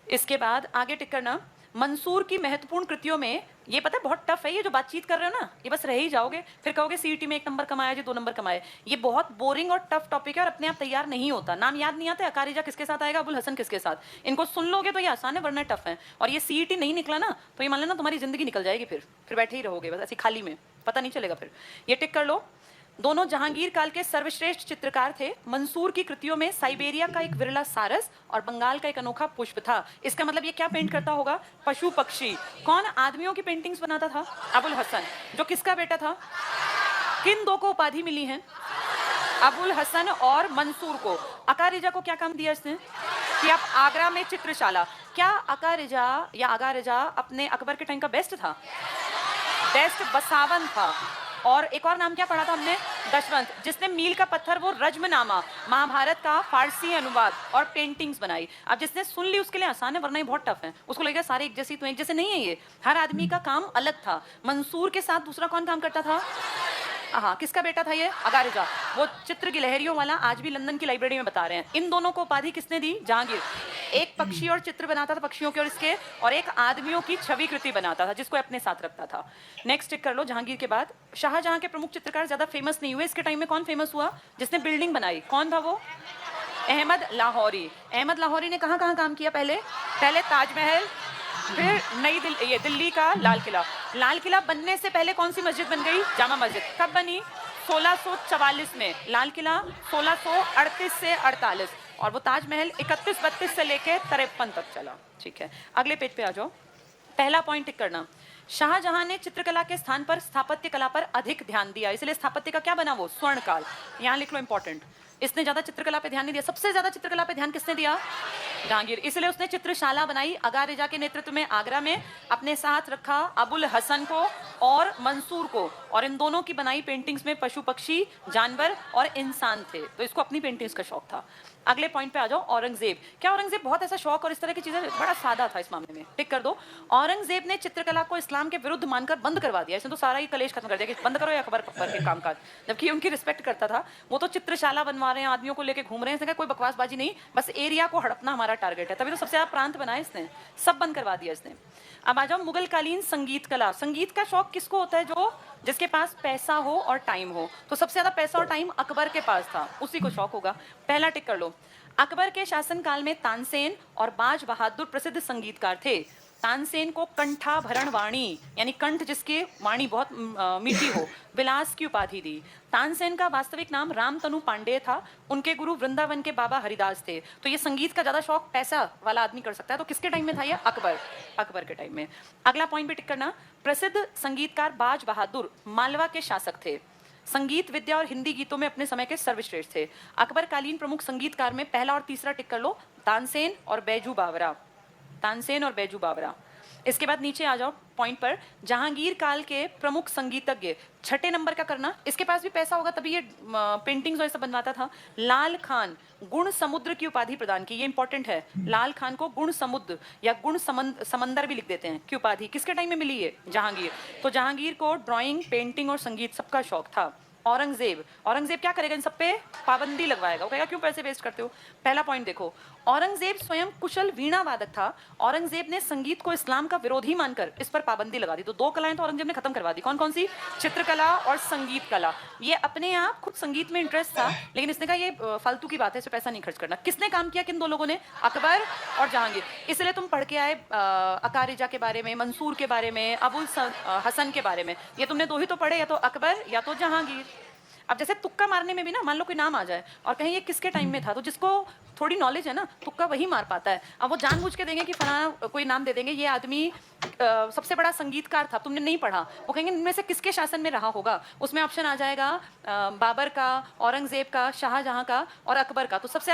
इसके बाद आगे टिक करना, मंसूर की महत्वपूर्ण कृतियों में, ये पता है बहुत टफ है, ये जो बातचीत कर रहे हो ना, ये बस रह ही जाओगे, फिर कहोगे सीईटी में 1 नंबर कमाया जी, 2 नंबर कमाए। ये बहुत बोरिंग और टफ टॉपिक है और अपने आप तैयार नहीं होता। नाम याद नहीं आता, अकारिजा किसके साथ आएगा, अबुल हसन किसके साथ। इनको सुन लोगे तो ये आसान है, वरना टफ है। और ये सीईटी नहीं निकला ना, तो ये मान लेना तुम्हारी जिंदगी निकल जाएगी, फिर बैठे ही रहोगे बस ऐसी खाली में, पता नहीं चलेगा फिर। ये टिक कर लो, दोनों जहांगीर काल के सर्वश्रेष्ठ चित्रकार थे। मंसूर की कृतियों में साइबेरिया का एक विरला सारस और बंगाल का एक अनोखा पुष्प था। इसका मतलब ये क्या पेंट करता होगा? पशु पक्षी। कौन आदमियों की पेंटिंग्स बनाता था? अबुल हसन, जो किसका बेटा था? किन दो को उपाधि मिली है? अबुल हसन और मंसूर को। अकारिजा को क्या काम दिया इसने? कि आप आगरा में चित्रशाला। क्या अकारिजा या अगारिजा अपने अकबर के टाइम का बेस्ट था? बेस्ट बसावन था। और एक और नाम क्या पढ़ा था हमने? दशवंत, जिसने मील का पत्थर, वो रज्मनामा, महाभारत का फारसी अनुवाद और पेंटिंग्स बनाई। अब जिसने सुन ली उसके लिए आसान है, वरना ये बहुत टफ है। उसको लगेगा सारे एक जैसी, तो एक जैसे नहीं है ये, हर आदमी का काम अलग था। मंसूर के साथ दूसरा कौन काम करता था? हाँ, किसका बेटा था ये? अकारिजा, वो चित्र गिलहरियों वाला, आज भी लंदन की लाइब्रेरी में बता रहे हैं। इन दोनों को उपाधि किसने दी? जहांगीर। एक पक्षी और चित्र बनाता था पक्षियों के और इसके, और एक आदमियों की छवि कृति बनाता था जिसको अपने साथ रखता था। नेक्स्ट टिक कर लो, जहांगीर के बाद शाहजहां के प्रमुख चित्रकार ज्यादा फेमस नहीं हुए। इसके टाइम में कौन फेमस हुआ? जिसने बिल्डिंग बनाई, कौन था वो? अहमद लाहौरी। अहमद लाहौरी ने कहाँ कहाँ काम किया? पहले ताजमहल, फिर नई दिल्ली का लाल किला। लाल किला बनने से पहले कौन सी मस्जिद बन गई? जामा मस्जिद। कब बनी? 1644 में। लाल किला 1638 से 48, और वो ताजमहल 31-32 से लेके 53 तक चला। ठीक है, अगले पेज पे आ जाओ। पहला पॉइंट टिक करना, शाहजहां ने चित्रकला के स्थान पर स्थापत्य कला पर अधिक ध्यान दिया, इसलिए स्थापत्य का क्या बना? वो स्वर्ण काल। यहाँ लिख लो इंपॉर्टेंट, इसने ज्यादा चित्रकला पे ध्यान नहीं दिया। सबसे ज्यादा चित्रकला पे ध्यान किसने दिया? जहांगीर। इसलिए उसने चित्रशाला बनाई आगा रेजा के नेतृत्व में आगरा में, अपने साथ रखा अबुल हसन को और मंसूर को, और इन दोनों की बनाई पेंटिंग्स में पशु पक्षी जानवर और इंसान थे। तो इसको अपनी पेंटिंग्स का शौक था। अगले पॉइंट पे आ जाओ, औरंगजेब। क्या औरंगजेब बहुत ऐसा शौक और इस तरह की चीजें, बड़ा सादा था इस मामले में, टिक कर दो। औरंगजेब ने चित्रकला को इस्लाम के विरुद्ध मानकर बंद करवा दिया। इसने तो सारा ही कलेश खत्म कर दिया कि बंद करो या अकबर के कामकाज, जबकि उनकी रिस्पेक्ट करता था। वो तो चित्रशाला बनवा रहे हैं, आदमियों को लेके घूम रहे हैं, इसने कहा कोई बकवासबाजी नहीं, बस एरिया को हड़पना हमारा टारगेट है। तभी तो सबसे ज्यादा प्रांत बनाए इसने, सब बंद करवा दिया इसने। अब आ जाओ मुगल कालीन संगीत कला। संगीत का शौक किसको होता है? जो जिसके पास पैसा हो और टाइम हो। तो सबसे ज्यादा पैसा और टाइम अकबर के पास था, उसी को शौक होगा। पहला टिक कर लो। अकबर के शासनकाल में तानसेन और बाज बहादुर प्रसिद्ध संगीतकार थे। तानसेन को कंठाभरण वाणी, यानी कंठ जिसके वाणी बहुत मीठी हो, विलास की उपाधि दी। तानसेन का वास्तविक नाम रामतनु पांडेय था। उनके गुरु वृंदावन के बाबा हरिदास थे। तो ये संगीत का ज्यादा शौक पैसा वाला आदमी कर सकता है। तो किसके टाइम में था ये? अकबर के टाइम में। अगला पॉइंट भी टिक करना। प्रसिद्ध संगीतकार बाज बहादुर मालवा के शासक थे। संगीत विद्या और हिंदी गीतों में अपने समय के सर्वश्रेष्ठ थे। अकबर कालीन प्रमुख संगीतकार में पहला और तीसरा टिक कर लो, तानसेन और बैजू बावरा। तानसेन और बैजू बावरा। इसके बाद नीचे आ जाओ पॉइंट पर। जहांगीर काल के प्रमुख संगीतज्ञ, छठे नंबर का करना। इसके पास भी पैसा होगा तभी ये पेंटिंग्स और सब बनवाता था। लाल खान गुण समुद्र की उपाधि प्रदान की। ये इंपॉर्टेंट है। लाल खान को गुण समुद्र या गुण समंदर भी लिख देते हैं की उपाधि किसके टाइम में मिली है? जहांगीर। तो जहांगीर को ड्राइंग, पेंटिंग और संगीत सबका शौक था। औरंगजेब क्या करेगा? इन सब पे पाबंदी लगवाएगा। वो कहेगा क्यों पैसे वेस्ट करते हो? पहला पॉइंट देखो, औरंगजेब स्वयं कुशल वीणा वादक था। औरंगजेब ने संगीत को इस्लाम का विरोधी मानकर इस पर पाबंदी लगा दी। तो दो कलाएं तो औरंगजेब ने खत्म करवा दी। कौन कौन सी? चित्रकला और संगीत कला। ये अपने आप खुद संगीत में इंटरेस्ट था, लेकिन इसने कहा ये फालतू की बात है, इस पर पैसा नहीं खर्च करना। किसने काम किया किन दो लोगों ने? अकबर और जहांगीर। इसलिए तुम पढ़ के आए अकारिजा के बारे में, मंसूर के बारे में, अबुल हसन के बारे में। ये तुमने दो ही तो पढ़े, या तो अकबर या तो जहांगीर। अब जैसे तुक्का मारने में भी ना, मान लो कोई नाम आ जाए और कहीं ये किसके टाइम में था, तो जिसको थोड़ी नॉलेज है ना, तुक्का वही मार पाता है। अब वो जानबूझ के देंगे कि फलाना कोई नाम दे देंगे, ये आदमी सबसे बड़ा संगीतकार था, तुमने नहीं पढ़ा, वो कहेंगे इनमें से किसके शासन में रहा होगा। उसमें ऑप्शन आ जाएगा बाबर का, औरंगजेब का, शाहजहां का और अकबर का। तो सबसे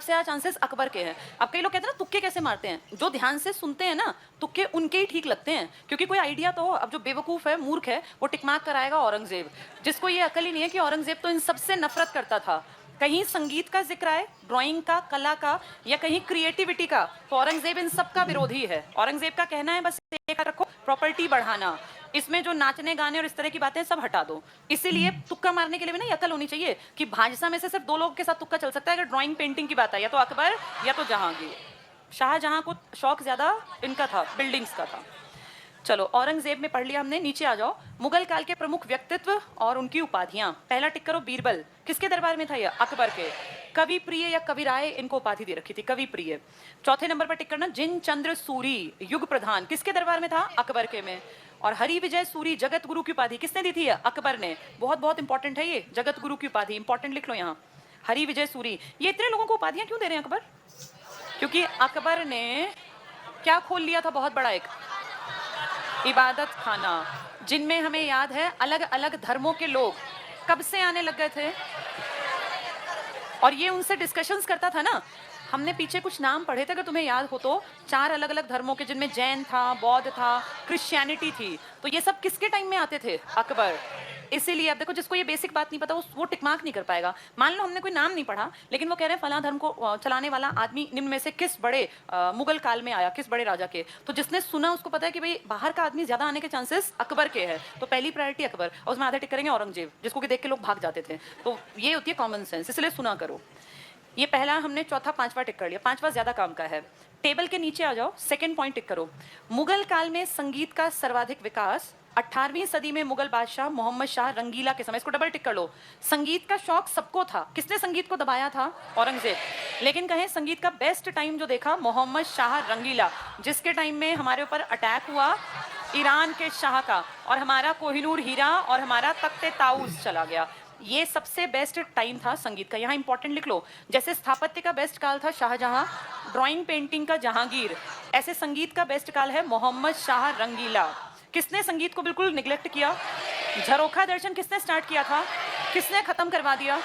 ज्यादा चांसेस अकबर के हैं। अब कई लोग कहते हैं ना तुक्के कैसे मारते हैं, जो ध्यान से सुनते हैं ना तुक्के उनके ही ठीक लगते हैं, क्योंकि कोई आइडिया तो हो। अब जो बेवकूफ है, मूर्ख है, वो टिकमार्क कराएगा औरंगजेब, जिसको ये अकल ही नहीं है कि औरंगजेब तो इन सबसे नफरत करता था। कहीं संगीत का जिक्र आए, ड्राइंग का, कला का, या कहीं क्रिएटिविटी का, तो औरंगजेब इन सब का विरोधी है। औरंगजेब का कहना है बस एक रखो, प्रॉपर्टी बढ़ाना, इसमें जो नाचने गाने और इस तरह की बातें सब हटा दो। इसीलिए तुक्का मारने के लिए भी ना अकल होनी चाहिए कि भाजसा में से सिर्फ दो लोगों के साथ तुक्का चल सकता है। अगर ड्राइंग पेंटिंग की बात है, या तो अकबर या तो जहांगीर। शाहजहां को शौक ज्यादा इनका था, बिल्डिंग्स का था। चलो, औरंगजेब में पढ़ लिया हमने। नीचे आ जाओ, मुगल काल के प्रमुख व्यक्तित्व और उनकी उपाधियां। पहला टिक करो, बीरबल। किसके दरबार में था यह? अकबर के। कवि प्रिय या कवि राय, इनको उपाधि दे रखी थी, कवि प्रिय। चौथे नंबर पर टिक करना, जिन चंद्र सूरी, युग प्रधान। किसके दरबार में था? अकबर के में। और हरि विजय सूरी, जगत गुरु की उपाधि किसने दी थी? अकबर ने। बहुत बहुत इंपॉर्टेंट है ये, जगत गुरु की उपाधि, इंपॉर्टेंट लिख लो यहाँ, हरि विजय सूरी। ये इतने लोगों को उपाधियां क्यों दे रहे हैं अकबर? क्योंकि अकबर ने क्या खोल लिया था बहुत बड़ा, एक इबादत खाना, जिनमें हमें याद है अलग अलग धर्मों के लोग कब से आने लग गए थे, और ये उनसे डिस्कशंस करता था ना। हमने पीछे कुछ नाम पढ़े थे, अगर तुम्हें याद हो तो, 4 अलग अलग धर्मों के, जिनमें जैन था, बौद्ध था, क्रिश्चियनिटी थी। तो ये सब किसके टाइम में आते थे? अकबर। इसीलिए अब देखो, जिसको ये बेसिक बात नहीं पता वो टिकमार्क नहीं कर पाएगा। मान लो हमने कोई नाम नहीं पढ़ा, लेकिन वो कह रहे हैं फलां धर्म को चलाने वाला आदमी निम्न में से किस बड़े मुगल काल में आया, किस बड़े राजा के। तो जिसने सुना उसको पता है कि भाई बाहर का आदमी ज्यादा आने के चांसेस अकबर के हैं, तो पहली प्रायोरिटी अकबर, और उसमें आधे टिक करेंगे औरंगजेब, जिसको कि देख के लोग भाग जाते थे। तो ये होती है कॉमन सेंस, इसलिए सुना करो। ये पहला हमने, चौथा पांचवा टिक कर लिया। पांचवा ज्यादा काम का है। टेबल के नीचे आ जाओ, सेकंड पॉइंट टिक करो। मुगल काल में संगीत का सर्वाधिक विकास 18वीं सदी में मुगल बादशाह मोहम्मद शाह रंगीला के समय। इसको डबल टिक कर लो। संगीत का शौक सबको था, किसने संगीत को दबाया था? औरंगजेब। लेकिन कहें संगीत का बेस्ट टाइम जो देखा, मोहम्मद शाह रंगीला, जिसके टाइम में हमारे ऊपर अटैक हुआ ईरान के शाह का, और हमारा कोहिनूर हीरा और हमारा तख्ते ताऊस चला गया। ये सबसे बेस्ट टाइम था संगीत का। यहाँ इंपॉर्टेंट लिख लो, जैसे स्थापत्य का बेस्ट काल था शाहजहां, ड्राइंग पेंटिंग का जहांगीर, ऐसे संगीत का बेस्ट काल है मोहम्मद शाह रंगीला। किसने संगीत को बिल्कुल निगलेक्ट किया? झरोखा दर्शन किसने स्टार्ट किया था? किसने खत्म करवा दिया?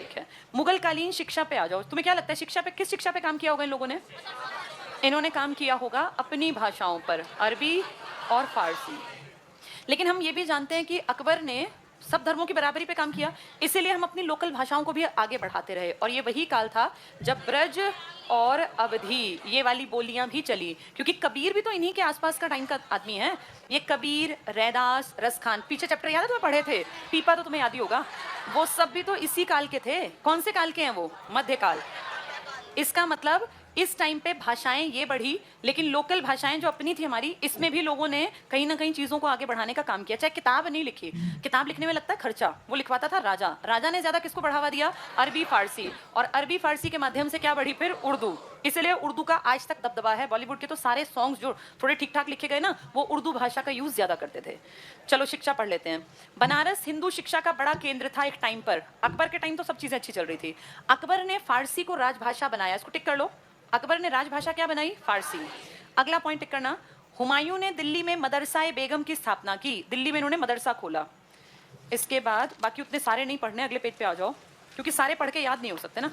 ठीक है, मुगल कालीन शिक्षा पे आ जाओ। तुम्हें क्या लगता है शिक्षा पे, किस शिक्षा पे काम किया होगा इन लोगों ने? इन्होंने काम किया होगा अपनी भाषाओं पर, अरबी और फारसी। लेकिन हम ये भी जानते हैं कि अकबर ने सब धर्मों की बराबरी पे काम किया, इसीलिए हम अपनी लोकल भाषाओं को भी आगे बढ़ाते रहे। और ये वही काल था जब ब्रज और अवधी ये वाली बोलियां भी चली, क्योंकि कबीर भी तो इन्हीं के आसपास का टाइम का आदमी है। ये कबीर, रैदास, रसखान, पीछे चैप्टर याद है तुम्हें पढ़े थे, पीपा तो तुम्हें याद ही होगा, वो सब भी तो इसी काल के थे। कौन से काल के हैं वो? मध्यकाल। इसका मतलब इस टाइम पे भाषाएं ये बढ़ी, लेकिन लोकल भाषाएं जो अपनी थी हमारी, इसमें भी लोगों ने कहीं ना कहीं चीजों को आगे बढ़ाने का काम किया। चाहे किताब नहीं लिखी, किताब लिखने में लगता है खर्चा, वो लिखवाता था राजा। राजा ने ज्यादा किसको बढ़ावा दिया? अरबी फारसी। और अरबी फारसी के माध्यम से क्या बढ़ी फिर? उर्दू। इसलिए उर्दू का आज तक दबदबा है। बॉलीवुड के तो सारे सॉन्ग्स जो थोड़े ठीक ठाक लिखे गए ना, वो उर्दू भाषा का यूज ज्यादा करते थे। चलो शिक्षा पढ़ लेते हैं। बनारस हिंदू शिक्षा का बड़ा केंद्र था एक टाइम पर। अकबर के टाइम तो सब चीजें अच्छी चल रही थी। अकबर ने फारसी को राजभाषा बनाया, इसको टिक कर लो। अकबर ने राजभाषा क्या बनाई? फारसी। अगला पॉइंट टिक करना, हुमायूं ने दिल्ली में मदरसा-ए बेगम की स्थापना की। दिल्ली में इन्होंने मदरसा खोला। इसके बाद बाकी उतने सारे नहीं पढ़ने, अगले पेज पे आ जाओ, क्योंकि सारे पढ़ के याद नहीं हो सकते ना।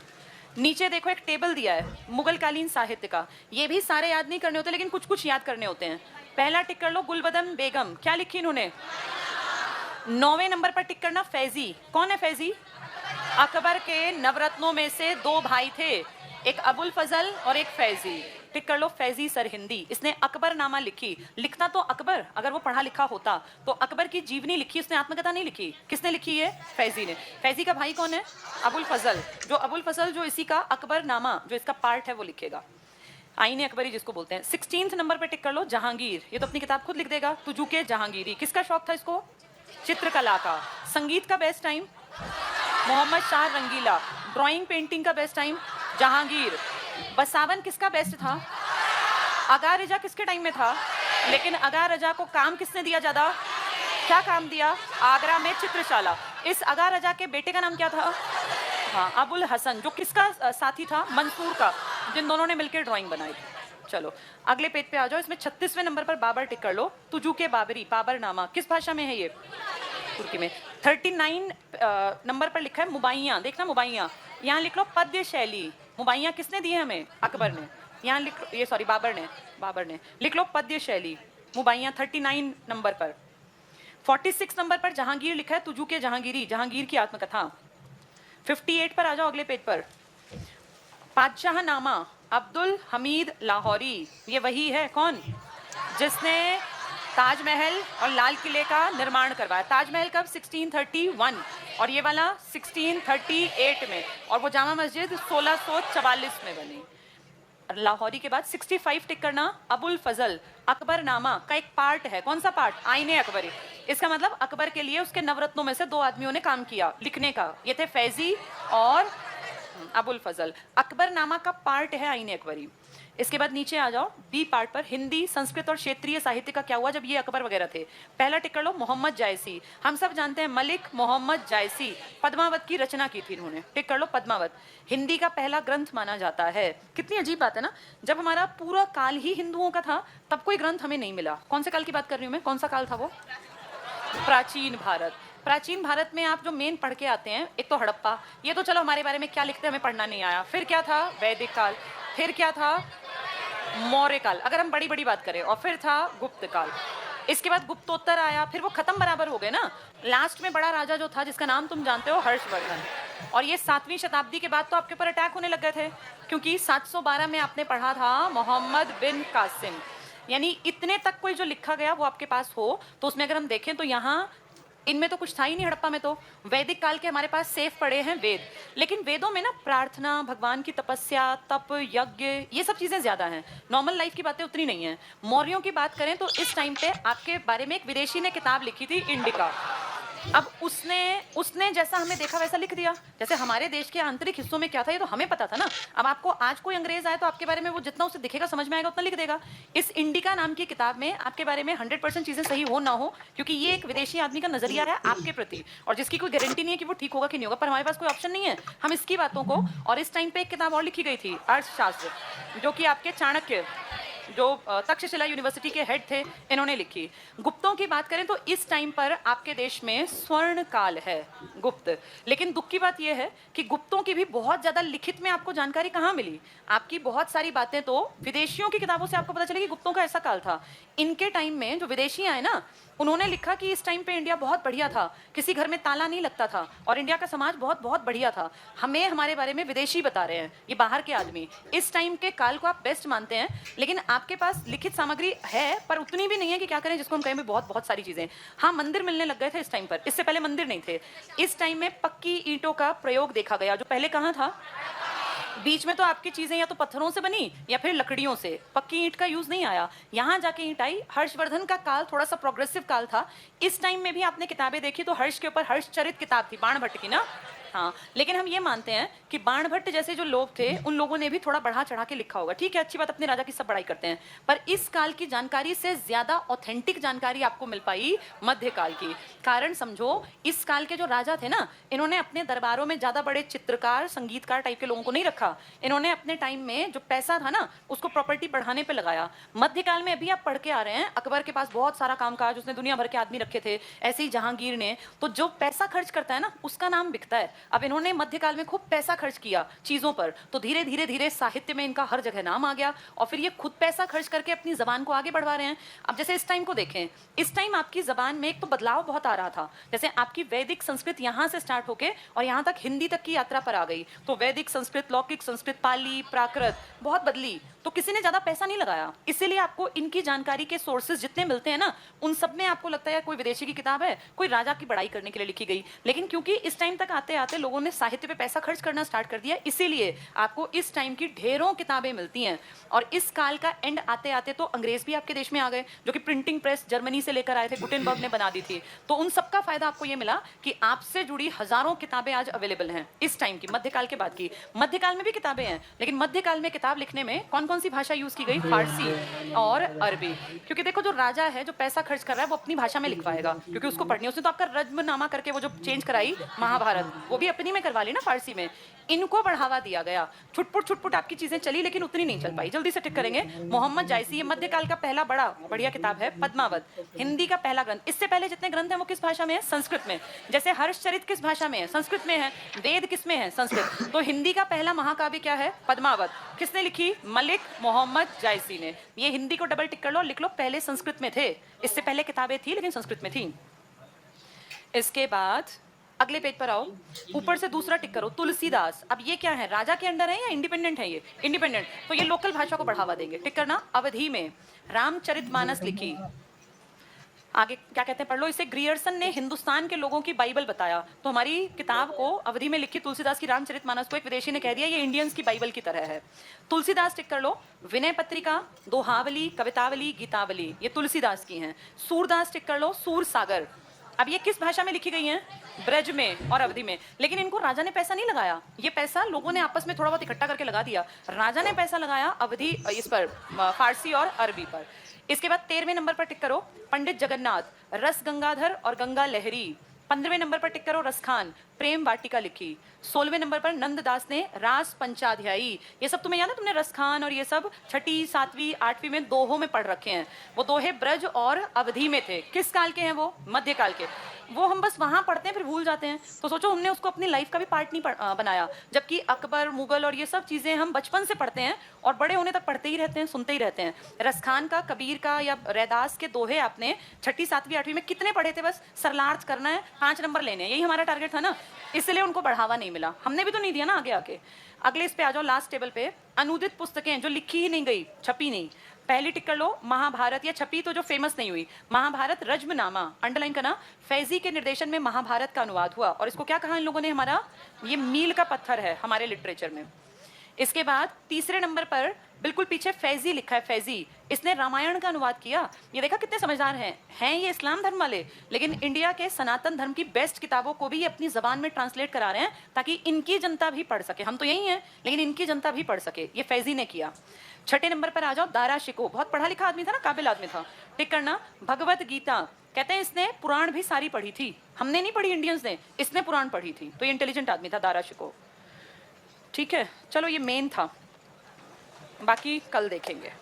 नीचे देखो एक टेबल दिया है मुगल कालीन साहित्य का, ये भी सारे याद नहीं करने होते, लेकिन कुछ कुछ याद करने होते हैं। पहला टिक कर लो गुलबदन बेगम, क्या लिखी इन्होंने? 9वें नंबर पर टिक करना फैजी। कौन है फैजी? अकबर के नवरत्नों में से 2 भाई थे, एक अबुल फजल और एक फैजी। टिक कर लो फैजी सरहिंदी। इसने अकबरनामा लिखी। लिखता तो अकबर, अगर वो पढ़ा लिखा होता तो अकबर की जीवनी लिखी, उसने आत्मकथा नहीं लिखी। किसने लिखी है? फैजी ने। फैजी का भाई कौन है? अबुल फजल। जो अबुल फजल जो इसी का अकबरनामा जो इसका पार्ट है वो लिखेगा, आईने अकबरी जिसको बोलते हैं। 16th नंबर पे टिक कर लो जहांगीर। ये तो अपनी किताब खुद लिख देगा, तुझू के जहांगीरी। किसका शौक था इसको? चित्रकला का। संगीत का बेस्ट टाइम? मोहम्मद शाह रंगीला। ड्राइंग पेंटिंग का बेस्ट टाइम? जहांगीर। बसावन किसका बेस्ट था? आगा रजा किसके टाइम में था? लेकिन आगा रजा को काम किसने दिया ज्यादा? क्या काम दिया? आगरा में चित्रशाला। इस आगा रजा के बेटे का नाम क्या था? हाँ, अबुल हसन, जो किसका साथी था? मंसूर का, जिन दोनों ने मिलकर ड्राइंग बनाई थी। चलो अगले पेज पे आ जाओ। इसमें 36वें नंबर पर बाबर टिक कर लो। तुजू के बाबरी, बाबरनामा। किस भाषा में है ये? तुर्की में। 39 नंबर पर लिखा है मुबाइयाँ। देखना मुबाइयाँ, यहाँ लिख लो पद्य शैली। मुबाइयाँ किसने दी है हमें? अकबर ने। यहाँ लिख लो, ये सॉरी बाबर ने लिख लो पद्य शैली। मुबाइयाँ 39 नंबर पर। 46 नंबर पर जहांगीर लिखा है, तुजू के जहांगीरी, जहांगीर की आत्मकथा। 58 पर आ जाओ अगले पेज पर। बादशाहनामा, अब्दुल हमीद लाहौरी। ये वही है कौन? जिसने ताजमहल और लाल किले का निर्माण करवाया। ताजमहल कब? 1631 और ये वाला 1638 में, और वो जामा मस्जिद 1644 में बनी। लाहौरी के बाद 65 टिक करना अबुल फजल। अकबरनामा का एक पार्ट है। कौन सा पार्ट? आईने अकबरी। इसका मतलब अकबर के लिए उसके नवरत्नों में से 2 आदमियों ने काम किया लिखने का, ये थे फैजी और अबुल फजल। अकबरनामा का पार्ट है आईने अकबरी। इसके बाद नीचे आ जाओ बी पार्ट पर, हिंदी, संस्कृत और क्षेत्रीय साहित्य का क्या हुआ जब ये अकबर वगैरह थे। पहला टिक कर लो मोहम्मद जायसी। हम सब जानते हैं मलिक मोहम्मद जायसी, पद्मावत की रचना की थी इन्होंने। टिक कर लो पद्मावत। हिंदी का पहला ग्रंथ माना जाता है। कितनी अजीब बात है ना, जब हमारा पूरा काल ही हिंदुओं का था तब कोई ग्रंथ हमें नहीं मिला। कौन से काल की बात कर रही हूँ मैं? कौन सा काल था वो? प्राचीन भारत। प्राचीन भारत में आप जो मेन पढ़ के आते हैं, एक तो हड़प्पा, ये तो चलो हमारे बारे में क्या लिखते हैं हमें पढ़ना नहीं आया। फिर क्या था? वैदिक काल। फिर क्या था? मौर्य काल, अगर हम बड़ी बड़ी बात करें। और फिर था गुप्त काल। इसके बाद गुप्तोत्तर आया, फिर वो खत्म बराबर हो गए ना। लास्ट में बड़ा राजा जो था जिसका नाम तुम जानते हो, हर्षवर्धन। और ये 7वीं शताब्दी के बाद तो आपके ऊपर अटैक होने लग गए थे, क्योंकि 712 में आपने पढ़ा था मोहम्मद बिन कासिम। यानी इतने तक कोई जो लिखा गया वो आपके पास हो, तो उसमें अगर हम देखें तो यहाँ इनमें तो कुछ था ही नहीं हड़प्पा में। तो वैदिक काल के हमारे पास सेफ पड़े हैं वेद, लेकिन वेदों में ना प्रार्थना, भगवान की तपस्या, तप, यज्ञ, ये सब चीजें ज्यादा हैं। नॉर्मल लाइफ की बातें उतनी नहीं है। मौर्यों की बात करें तो इस टाइम पे आपके बारे में एक विदेशी ने किताब लिखी थी, इंडिका। अब उसने जैसा हमें देखा वैसा लिख दिया। जैसे हमारे देश के आंतरिक हिस्सों में क्या था ये तो हमें पता था ना। अब आपको आज कोई अंग्रेज आए तो आपके बारे में वो जितना उसे दिखेगा समझ में आएगा उतना लिख देगा। इस इंडिका नाम की किताब में आपके बारे में 100% चीजें सही हो ना हो, क्योंकि ये एक विदेशी आदमी का नजरिया है आपके प्रति, और जिसकी कोई गारंटी नहीं है कि वो ठीक होगा कि नहीं होगा। पर हमारे पास कोई ऑप्शन नहीं है, हम इसकी बातों को। और इस टाइम पे एक किताब और लिखी गई थी, अर्थशास्त्र, जो कि आपके चाणक्य जो तक्षशिला यूनिवर्सिटी के हेड थे, इन्होंने लिखी। गुप्तों की बात करें तो इस टाइम पर आपके देश में स्वर्ण काल है, गुप्त। लेकिन दुख की बात यह है कि गुप्तों की भी बहुत ज्यादा लिखित में आपको जानकारी कहाँ मिली? आपकी बहुत सारी बातें तो विदेशियों की किताबों से आपको पता चली कि गुप्तों का ऐसा काल था। इनके टाइम में जो विदेशी आए ना, उन्होंने लिखा कि इस टाइम पे इंडिया बहुत बढ़िया था, किसी घर में ताला नहीं लगता था और इंडिया का समाज बहुत बहुत बढ़िया था। हमें हमारे बारे में विदेशी बता रहे हैं, ये बाहर के आदमी। इस टाइम के काल को आप बेस्ट मानते हैं, लेकिन आपके पास लिखित सामग्री है पर उतनी भी नहीं है कि क्या करें, जिसको हम कहें बहुत बहुत सारी चीजें। हाँ, मंदिर मिलने लग गए थे इस टाइम पर, इससे पहले मंदिर नहीं थे। इस टाइम में पक्की ईंटों का प्रयोग देखा गया, जो पहले कहाँ था? बीच में तो आपकी चीजें या तो पत्थरों से बनी या फिर लकड़ियों से, पक्की ईंट का यूज नहीं आया। यहां जाके ईंट आई। हर्षवर्धन का काल थोड़ा सा प्रोग्रेसिव काल था। इस टाइम में भी आपने किताबें देखी तो हर्ष के ऊपर हर्षचरित किताब थी, बाणभट्ट की ना। हाँ, लेकिन हम ये मानते हैं कि बाणभट्ट जैसे जो लोग थे, उन लोगों ने भी थोड़ा बढ़ा चढ़ा के लिखा होगा। ठीक है, अच्छी बात, अपने राजा की सब बड़ाई करते हैं, पर इस काल की जानकारी से ज्यादा ऑथेंटिक जानकारी आपको मिल पाई मध्यकाल की। कारण समझो, इस काल के जो राजा थे ना, इन्होंने अपने दरबारों में ज्यादा बड़े चित्रकार, संगीतकार टाइप के लोगों को नहीं रखा। इन्होंने अपने टाइम में जो पैसा था ना, उसको प्रॉपर्टी बढ़ाने पे लगाया। मध्यकाल में अभी आप पढ़ के आ रहे हैं, अकबर के पास बहुत सारा कामकाज, उसने दुनिया भर के आदमी रखे थे। ऐसे ही जहांगीर ने, तो जो पैसा खर्च करता है ना, उसका नाम बिकता है। अब इन्होंने मध्यकाल में खूब पैसा खर्च किया चीजों पर, तो धीरे धीरे धीरे साहित्य में इनका हर जगह नाम आ गया, और फिर ये खुद पैसा खर्च करके अपनी जबान को आगे बढ़वा रहे हैं। अब जैसे इस टाइम को देखें, इस टाइम आपकी जबान में एक तो बदलाव बहुत आ रहा था। जैसे आपकी वैदिक संस्कृत यहाँ से स्टार्ट होके और यहाँ तक हिंदी तक की यात्रा पर आ गई, तो वैदिक संस्कृत, लौकिक संस्कृत, पाली, प्राकृत बहुत बदली। तो किसी ने ज्यादा पैसा नहीं लगाया, इसीलिए आपको इनकी जानकारी के सोर्सेज जितने मिलते हैं ना, उन सब में आपको लगता है कोई विदेशी की किताब है, कोई राजा की बड़ाई करने के लिए लिखी गई। लेकिन क्योंकि इस टाइम तक आते आते लोगों ने साहित्य पे पैसा खर्च करना स्टार्ट कर दिया, इसीलिए आपको इस टाइम की ढेरों किताबें मिलती हैं। और इस काल का एंड आते आते तो अंग्रेज भी आपके देश में आ गए, जो कि प्रिंटिंग प्रेस जर्मनी से लेकर आए थे, गुटेनबर्ग ने बना दी थी। तो उन सबका फायदा आपको ये मिला कि आपसे जुड़ी हजारों किताबें आज अवेलेबल हैं इस टाइम की, मध्यकाल के बाद की। मध्यकाल में भी किताबें हैं, लेकिन मध्यकाल में किताब लिखने में कौन कौन सी भाषा यूज की गई? फारसी और अरबी। क्योंकि देखो, जो राजा है, जो पैसा खर्च कर रहा है, वो अपनी भाषा में लिखवाएगा, क्योंकि उसको पढ़नी। उसने तो आपका रज्मनामा करके वो जो चेंज कराई महाभारत, वो भी अपनी में करवा ली ना, फारसी में। इनको बढ़ावा दिया गया, छुटपुट आपकी चीजें चली, लेकिन उतनी नहीं चल पाई। जल्दी से टिक करेंगे। मोहम्मद जायसी, ये मध्यकाल का पहला बढ़िया किताब है। पद्मावत, हिंदी का पहला ग्रंथ। इससे पहले जितने ग्रंथ हैं वो किस भाषा में है? संस्कृत में। जैसे हर्षचरित किस भाषा में है? संस्कृत में है। वेद किस में है? संस्कृत। तो हिंदी का पहला महाकाव्य क्या है? पद्मावत। किसने लिखी? मलिक मोहम्मद जायसी ने। ये हिंदी को डबल टिक कर लो, लिख लो, पहले संस्कृत में थे। इससे पहले किताबें थी, लेकिन संस्कृत में थी। इसके बाद अगले पेज पर आओ, ऊपर से दूसरा टिक करो, तुलसीदास। अब ये क्या है? राजा के अंडर है या इंडिपेंडेंट है? ये इंडिपेंडेंट। तो ये लोकल भाषा को बढ़ावा देंगे, टिक करना। अवधि में रामचरितमानस लिखी। आगे क्या कहते हैं, पढ़ लो इसे। ग्रियर्सन ने हिंदुस्तान के लोगों की बाइबल बताया। तो हमारी किताब को अवधि में लिखी तुलसीदास की रामचरितमानस को एक विदेशी ने कह दिया ये इंडियंस की बाइबल की तरह है। तुलसीदास टिक कर लो। विनय पत्रिका, दोहावली, कवितावली, गीतावली, ये तुलसीदास की हैं। सूरदास टिक कर लो। सूर सागर। अब ये किस भाषा में लिखी गई हैं? ब्रज में और अवधि में। लेकिन इनको राजा ने पैसा नहीं लगाया, ये पैसा लोगों ने आपस में थोड़ा बहुत इकट्ठा करके लगा दिया। राजा ने पैसा लगाया अवधि, इस पर, फारसी और अरबी पर। इसके बाद 13वें नंबर पर टिक करो, पंडित जगन्नाथ, रस गंगाधर और गंगा लहरी। 15वें नंबर पर टिक करो, रसखान, प्रेम वाटिका लिखी। 16वें नंबर पर नंददास ने रास पंचाध्यायी। ये सब तुम्हें याद है? तुमने रसखान और ये सब 6ठी, 7वीं, 8वीं में दोहों में पढ़ रखे हैं। वो दोहे ब्रज और अवधि में थे। किस काल के हैं वो? मध्यकाल के। वो हम बस वहां पढ़ते हैं फिर भूल जाते हैं। तो सोचो, हमने उसको अपनी लाइफ का भी पार्ट नहीं बनाया, जबकि अकबर, मुगल और ये सब चीजें हम बचपन से पढ़ते हैं और बड़े होने तक पढ़ते ही रहते हैं, सुनते ही रहते हैं। रसखान का, कबीर का या रैदास के दोहे आपने 6ठी, 7वीं, 8वीं में कितने पढ़े थे? बस सरलार्थ करना है, 5 नंबर लेने हैं, यही हमारा टारगेट था ना। इसलिए उनको बढ़ावा नहीं मिला, हमने भी तो नहीं दिया ना आगे आके। अगले इस पे आ जाओ, लास्ट टेबल पे। अनुदित पुस्तकें जो लिखी ही नहीं गई, छपी नहीं। पहली टिक कर लो, महाभारत, या छपी तो जो फेमस नहीं हुई। महाभारत रज्मनामा, अंडरलाइन करना। फैजी के निर्देशन में महाभारत का अनुवाद हुआ, और इसको क्या कहा इन लोगों ने? हमारा ये मील का पत्थर है हमारे लिटरेचर में। इसके बाद तीसरे नंबर पर बिल्कुल पीछे फैजी लिखा है, फैजी। इसने रामायण का अनुवाद किया। ये देखा कितने समझदार हैं ये इस्लाम धर्म वाले, लेकिन इंडिया के सनातन धर्म की बेस्ट किताबों को भी ये अपनी जबान में ट्रांसलेट करा रहे हैं, ताकि इनकी जनता भी पढ़ सके। हम तो यही हैं, लेकिन इनकी जनता भी पढ़ सके। ये फैजी ने किया। 6ठे नंबर पर आ जाओ, दारा शिकोह, बहुत पढ़ा लिखा आदमी था ना, काबिल आदमी था। टिक करना। भगवत गीता, कहते हैं इसने पुराण भी सारी पढ़ी थी, हमने नहीं पढ़ी इंडियंस ने, इसने पुराण पढ़ी थी। तो ये इंटेलिजेंट आदमी था, दारा शिकोह। ठीक है, चलो ये मेन था, बाकी कल देखेंगे।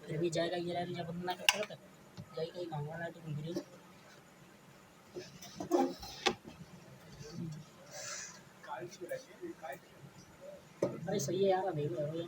फिर भी जाएगा ये राइड जब बंदा करता है जाएगा ही काम वाला तो घूम रही अरे सही है यार अभी भी है